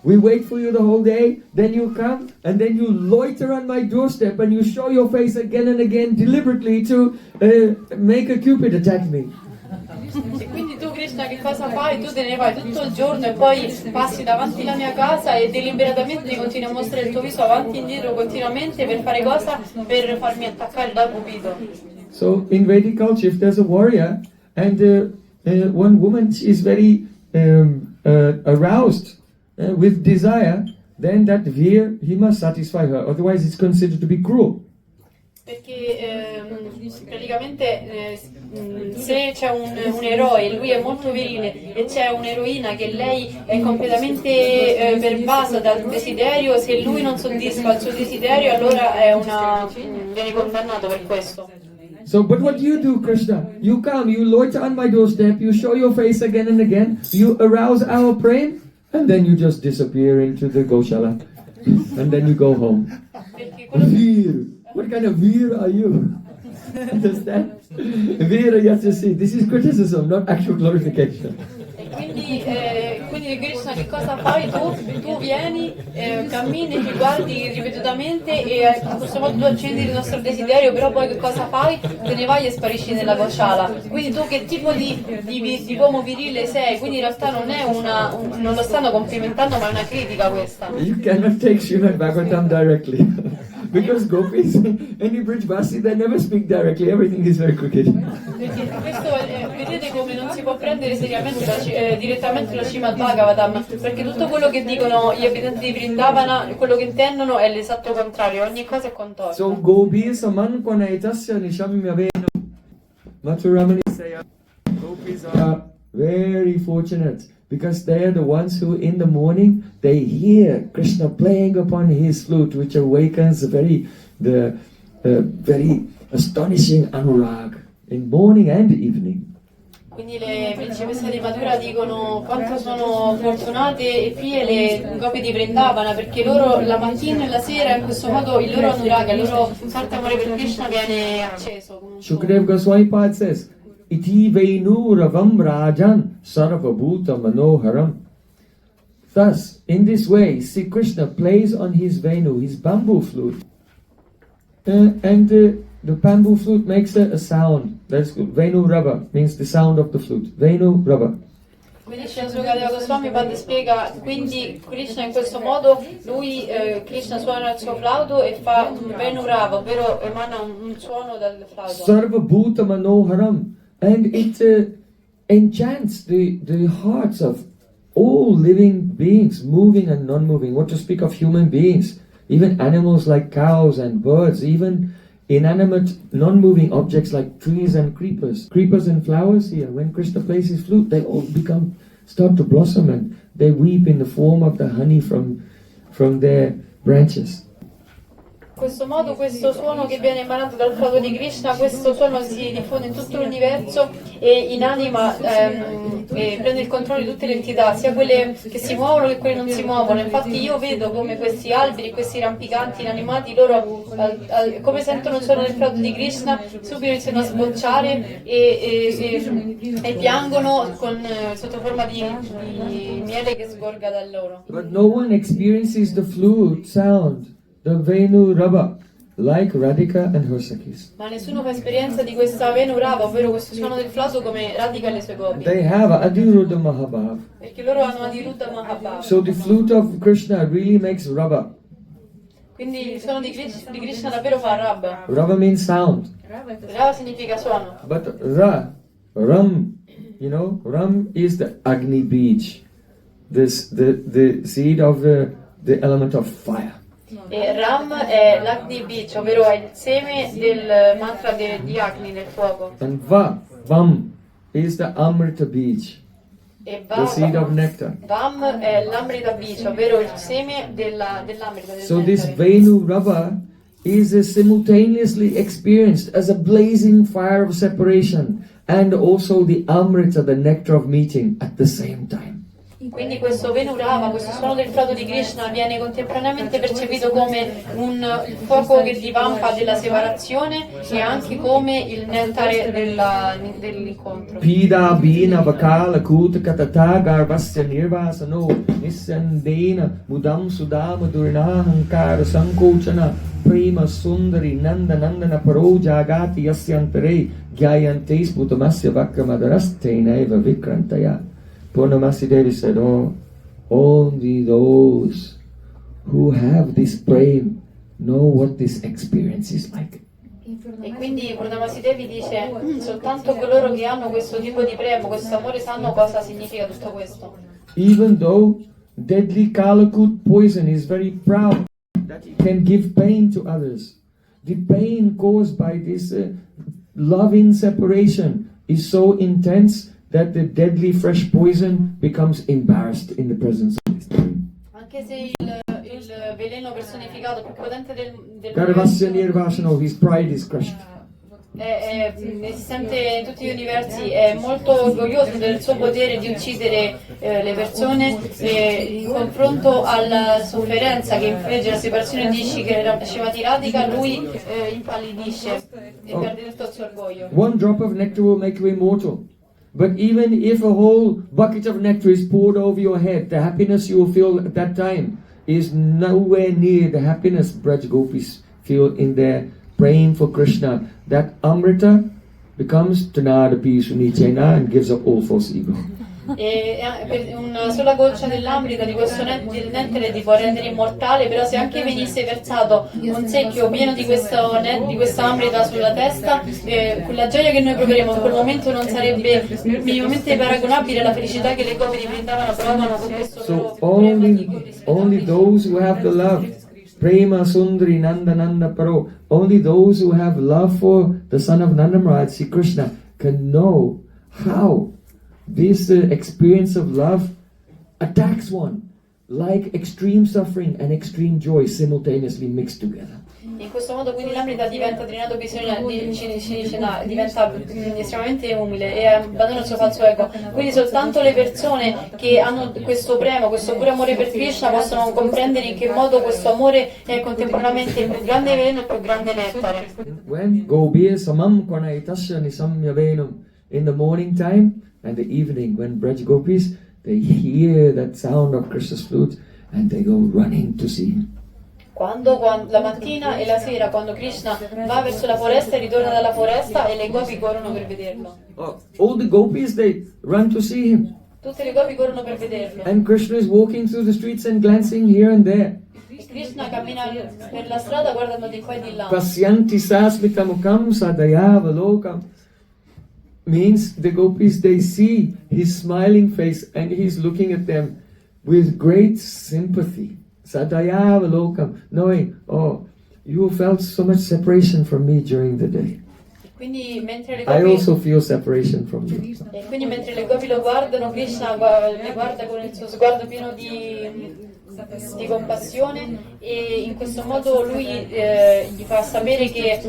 we wait for you the whole day, then you come, and then you loiter on my doorstep and you show your face again and again deliberately to make a Cupid attack me. E quindi tu Krishna che cosa fai? Tu te ne vai tutto il giorno e poi passi davanti alla mia casa e deliberatamente continui a mostrare il tuo viso avanti e indietro continuamente per fare cosa? Per farmi attaccare da Cupido. So in Vedic culture, if there's a warrior and one woman is very aroused with desire, then that Veer, he must satisfy her, otherwise it's considered to be cruel. Perché praticamente se c'è un eroe, lui è molto virile e c'è un'eroina che lei è completamente pervasa dal desiderio, se lui non soddisfa il suo desiderio allora viene condannato per questo. So, but what do, Krishna? You come, you loiter on my doorstep, you show your face again and again, you arouse our prem, and then you just disappear into the Goshala. And then you go home. Veer. What kind of veer are you? Understand? Veer, you have to see. This is criticism, not actual glorification. Quindi Krishna, che cosa fai? Tu vieni, cammini, ti guardi ripetutamente e in questo modo tu accendi il nostro desiderio, però poi che cosa fai? Te ne vai e sparisci nella Goshala. Quindi tu che tipo di uomo virile sei? Quindi in realtà non lo stanno complimentando, ma è una critica questa. You cannot take Srimad-Bhagavatam directly. Because gopis and the Brijvasi, they never speak directly, everything is very crooked. Perché questo vedete come non si può prendere seriamente direttamente lo Srimad-Bhagavatam, perché tutto quello che dicono gli abitanti di Vrindavana, quello che intendono è l'esatto contrario, ogni cosa è contorta. So gopis amankonaitasya nishamimaveno Maturamani say gopis are very fortunate because they are the ones who in the morning they hear Krishna playing upon his flute, which awakens the very astonishing anurag in morning and evening. Quindi le principesse di Mathura dicono quanto sono fortunate e pie le gopi di Vrindavana, perché loro la mattina e la sera in questo modo il loro anuraga, il loro forte amore per Krishna viene acceso. Shukdev Goswami Pad says, Iti Venu Ravam Rajan Sarvabhuta Manoharam. Thus, in this way, Sri Krishna plays on his Venu, his bamboo flute. And the bamboo flute makes a sound. That's good. Venu Rava means the sound of the flute. Venu Rava. Quindi Shukadeva Goswami Pad spiega, quindi Krishna in questo modo, Krishna suona il suo flauto e fa un Venu Rava, ovvero emana un suono dal flauto. Sarvabhuta Manoharam. And it enchants the hearts of all living beings, moving and non-moving. What to speak of human beings, even animals like cows and birds, even inanimate, non-moving objects like trees and creepers. Creepers and flowers here, when Krishna plays his flute, they all start to blossom and they weep in the form of the honey from their branches. In questo modo questo suono che viene emanato dal flauto di Krishna, questo suono si diffonde in tutto l'universo e inanima e prende il controllo di tutte le entità, sia quelle che si muovono che quelle non si muovono. Infatti io vedo come questi alberi, questi rampicanti inanimati, loro come sentono il suono del flauto di Krishna, subito iniziano a sbocciare e piangono sotto forma di miele che sgorga da loro. But no one experiences the flute sound, the Venu Rava, like Radhika and her Sakhis. Ma nessuno fa esperienza di questa Venu Rava, ovvero questo suono del flauto come Radhika e le sue gopi. They have Adiruddha Mahabhav. Perché loro hanno Adiruddha Mahabhav. So the flute of Krishna really makes Rava. Quindi il suono di Krishna davvero fa Rava. Rava means sound. Rava significa suono. But Ram, Ram is the Agni Beach, the seed of the element of fire. E Ram è l'Agni Beach, ovvero è il seme del mantra di Agni, del fuoco. And Vam is the Amrita Beach, E the seed of nectar. Vam è l'Amrita Beach, ovvero il seme dell'Amrita, del So this nettare. Venu Rava is simultaneously experienced as a blazing fire of separation and also the Amrita, the nectar of meeting, at the same time. Quindi questo Venu Rava, questo suono del flauto di Krishna viene contemporaneamente percepito come il fuoco che divampa della separazione e anche come il nettare dell'incontro. Bheda-abheda-tattva katata garvasya nirvasano nissandena mudam sudama durnahankara sankochana prema sundari nandana paro jagati yasyantare gyayante sputamasya vakkamadarasteina eva vikrantaya. Purnamasi Devi said, only those who have this prem know what this experience is like. E quindi Purnamasi Devi dice, soltanto coloro che hanno questo tipo di prema, questo amore, sanno cosa significa tutto questo. Even though deadly Kalakut poison is very proud that it can give pain to others, the pain caused by this loving separation is so intense that the deadly fresh poison becomes embarrassed in the presence of this dream. Anche se il veleno personificato più potente del Garvasya Nirvasano, his pride is crushed. si sente in tutti gli universi, è molto orgoglioso del suo potere di uccidere le persone in confronto alla sofferenza che infligge la separazione di Shrimati Radhika. Lui impallidisce e perde tutto il suo orgoglio. One drop of nectar will make you immortal. But even if a whole bucket of nectar is poured over your head, the happiness you will feel at that time is nowhere near the happiness Braj Gopis feel in their praying for Krishna. That Amrita becomes Tanada Pishunichena and gives up all false ego. E una sola goccia dell'amrita di questo nettare ti può rendere immortale, però se anche venisse versato un secchio pieno di questa amrita sulla testa, quella gioia che noi proveremo in quel momento non sarebbe minimamente paragonabile alla felicità che le gopi di Vrindavana provano con questo loro Only those who have the love, Prema Sundari Nanda Nanda Paro, only those who have love for the son of Nanda Maharaj, Sri Krishna, can know how this experience of love attacks one, like extreme suffering and extreme joy simultaneously mixed together. In questo modo quindi l'amrita diventa trinato diventa estremamente umile e abbandona il suo falso ego. Quindi soltanto le persone che hanno questo prema, questo puro amore per Krishna possono comprendere in che modo questo amore è contemporaneamente il più grande veleno e il più grande nettare. When Gobir Samam Kwanaitasya Nisamya Venam, in the morning time and the evening, when Braj Gopis, they hear that sound of Krishna's flute and they go running to see him. Quando la mattina e la sera, quando Krishna va verso la foresta e ritorna dalla foresta e le gopi corrono per vederlo. All the gopis, they run to see him. Tutte le gopi corrono per vederlo. And Krishna is walking through the streets and glancing here and there. E Krishna cammina per la strada guardando di qua e di là. Pasyanti sasmitamukam sadayava lokam. Means the gopis, they see his smiling face and he's looking at them with great sympathy. Sadayava lokam, knowing, oh, you felt so much separation from me during the day. Quindi mentre le I gopi, also feel separation from you. e quindi mentre le gopi lo guardano, Krishna le guarda con il suo sguardo pieno di compassione e in questo modo lui gli fa sapere che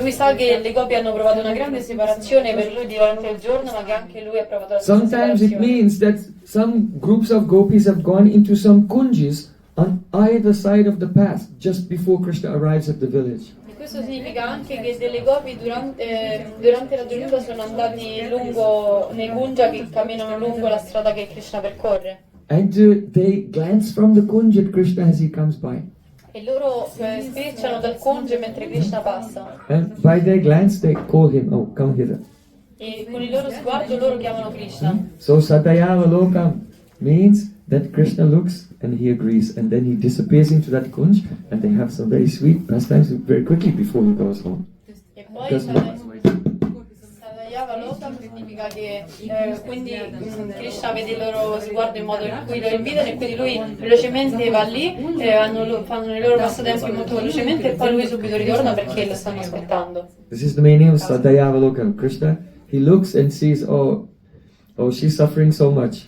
lui sa che le gopi hanno provato una grande separazione per lui durante il giorno, ma che anche lui ha provato la stessa Sometimes it separazione. means that some groups of gopis have gone into some kunjis on either side of the path just before Krishna arrives at the village. E questo significa anche che delle gopi durante la giornata sono andati lungo nei kunja che camminano lungo la strada che Krishna percorre. And they glance from the kunj at Krishna as he comes by. E loro spicciano dal kunja mentre Krishna passa. And by their glance they call him, oh, come hither. E con il loro sguardo loro chiamano Krishna. So Sadayava Lokam means that Krishna looks and he agrees, and then he disappears into that kunj and they have some very sweet pastimes very quickly before he goes home. E poi Because Sadayava Lokam significa che quindi Krishna vede il loro sguardo in modo in cui lo invitano e quindi lui velocemente va lì, fanno i loro passatempi molto velocemente e poi lui subito ritorna perché lo stanno aspettando. this is the meaning of Sadayava Lokam. Krishna, he looks and sees, oh, she's suffering so much.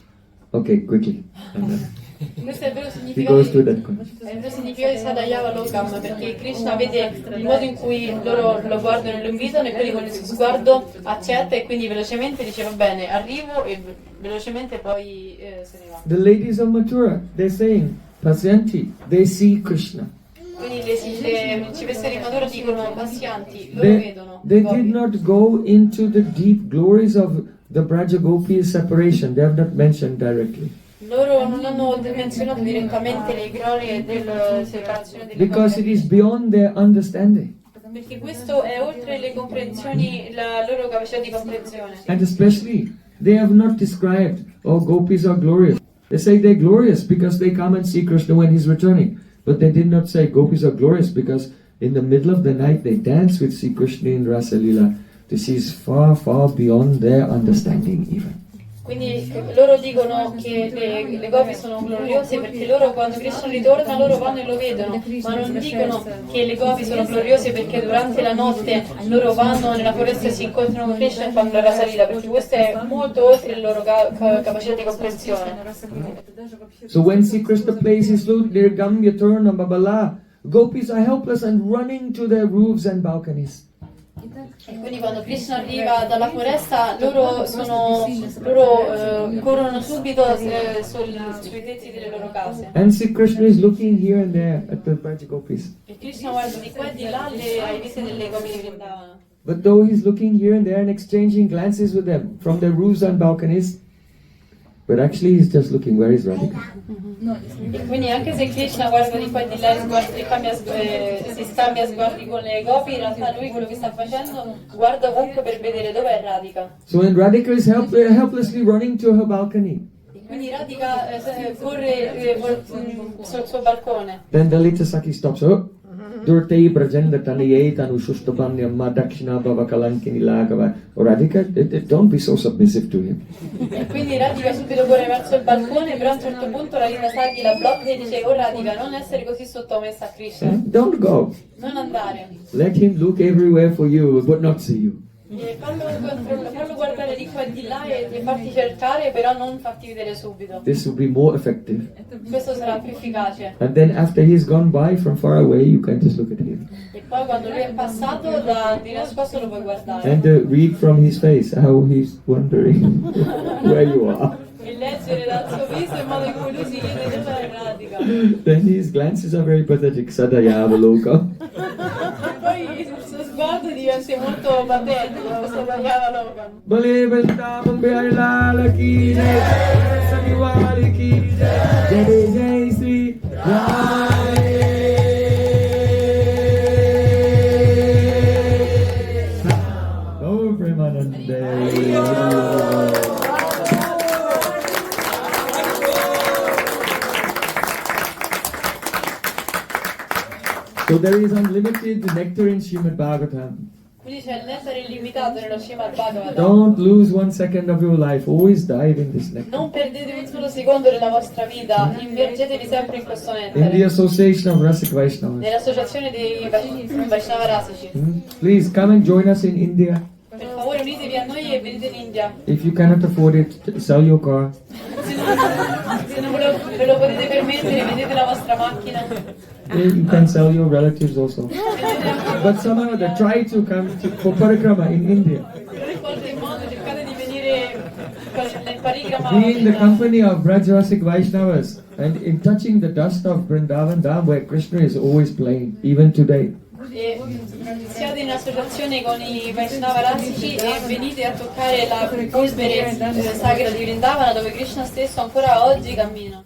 Okay, quickly. And then Questo è il vero he goes to significato that kunj. è il vero significato di Sadayava Lokam, perché Krishna vede il modo in cui loro lo guardano e lo invitano e quindi con il suo sguardo accetta e quindi velocemente dice va bene, arrivo e velocemente poi se ne va. The ladies of Mathura, they're saying, Pasyanti, they see Krishna. Quindi le principesse di Madura dicono pazienti, loro vedono. They gopi. did not go into the deep glories of the Braja Gopis separation. They have not mentioned directly. Loro non hanno menzionato direttamente le glorie della separazione delle Because it gopi. is beyond their understanding. Perché questo è oltre le comprensioni, la loro capacità di comprensione. And especially, they have not described, oh, gopis are glorious. They say they're glorious because they come and see Krishna when he's returning. But they did not say gopis are glorious because in the middle of the night they dance with Sri Krishna in Rasa Lila. This is far, far beyond their understanding even. Quindi loro dicono che le gopi sono gloriose perché loro quando Krishna ritorna loro vanno e lo vedono, ma non dicono che le gopi sono gloriose perché durante la notte loro vanno nella foresta e si incontrano con Krishna e fanno la rasalila, perché questo è molto oltre le loro capacità di comprensione. So when Sri Krishna plays his flute, Nirgam Yaturna Babala, gopis are helpless and running to their roofs and balconies. E quindi quando Krishna arriva dalla foresta, loro corrono subito sui tetti delle loro case. And see Krishna is looking here and there at the Braja Gopis. E Krishna guarda di qua e di là ai visi delle gopi di Vrindavana. But though he's looking here and there and exchanging glances with them from their roofs and balconies, but actually he's just looking where is Radhika. E quindi anche se Krishna guarda di qua e di là e si scambia sguardi con le gopi, in realtà lui quello che sta facendo guarda ovunque per vedere dove è Radhika. So when Radhika is helplessly running to her balcony, E quindi Radhika corre sul suo balcone. then the Lita Sakhi stops. Oh, Durtei Brajenda Tanaye Tanu Shustapanya Madakshina Baba Kalankini Lagava. Oh, Radhika, don't be so submissive to him. E quindi Radhika subito corre verso il balcone, però a un certo punto la Lita Sakhi la blocca e dice: oh Radhika, non essere così sottomessa a Krishna, Don't go. non andare. Let him look everywhere for you, but not see you. E fallo guardare di qua e di là e farti cercare, però non farti vedere subito. This will be more effective. Questo sarà più efficace. And then after he's gone by from far away, you can just look at him. E poi quando lui è passato di nascosto lo puoi guardare. And read from his face how he's wondering where you are. E leggere dal suo viso in modo in cui lui si chiede dove è Radhika. Then his glances are very pathetic. Sadayava loka. E poi il suo sguardo diventa molto patetico, Sadayava Loka. Bale Vrindavan Bihari Lal ki jai, Samiwali ki jai, Jai Jai Sri Radhe. Oh, Premanande. So there is unlimited nectar in Srimad-Bhagavatam. Quindi c'è il nettare illimitato nello Srimad-Bhagavatam. Don't lose 1 second of your life. Always dive in this nectar. Non perdete un solo secondo della vostra vita, immergetevi sempre in questo In the nettare. association of Rasik Vaishnavas. Nell'associazione dei Vaishnava Rasici. Please come and join us in India. Per favore unitevi a noi e venite in India. If you cannot afford it, sell your car. Se non ve lo potete permettere, vendete la vostra macchina. You can sell your relatives also. But somehow they try to come for parikrama in India. Però in qualche modo cercate di venire nel parikrama. Be in the company of Brajrasik Vaishnavas and in touching the dust of Vrindavan Dham where Krishna is always playing, even today. E siate in associazione con i Vaishnava Rasici e venite a toccare la polvere sacra di Vrindavana dove Krishna stesso ancora oggi cammina.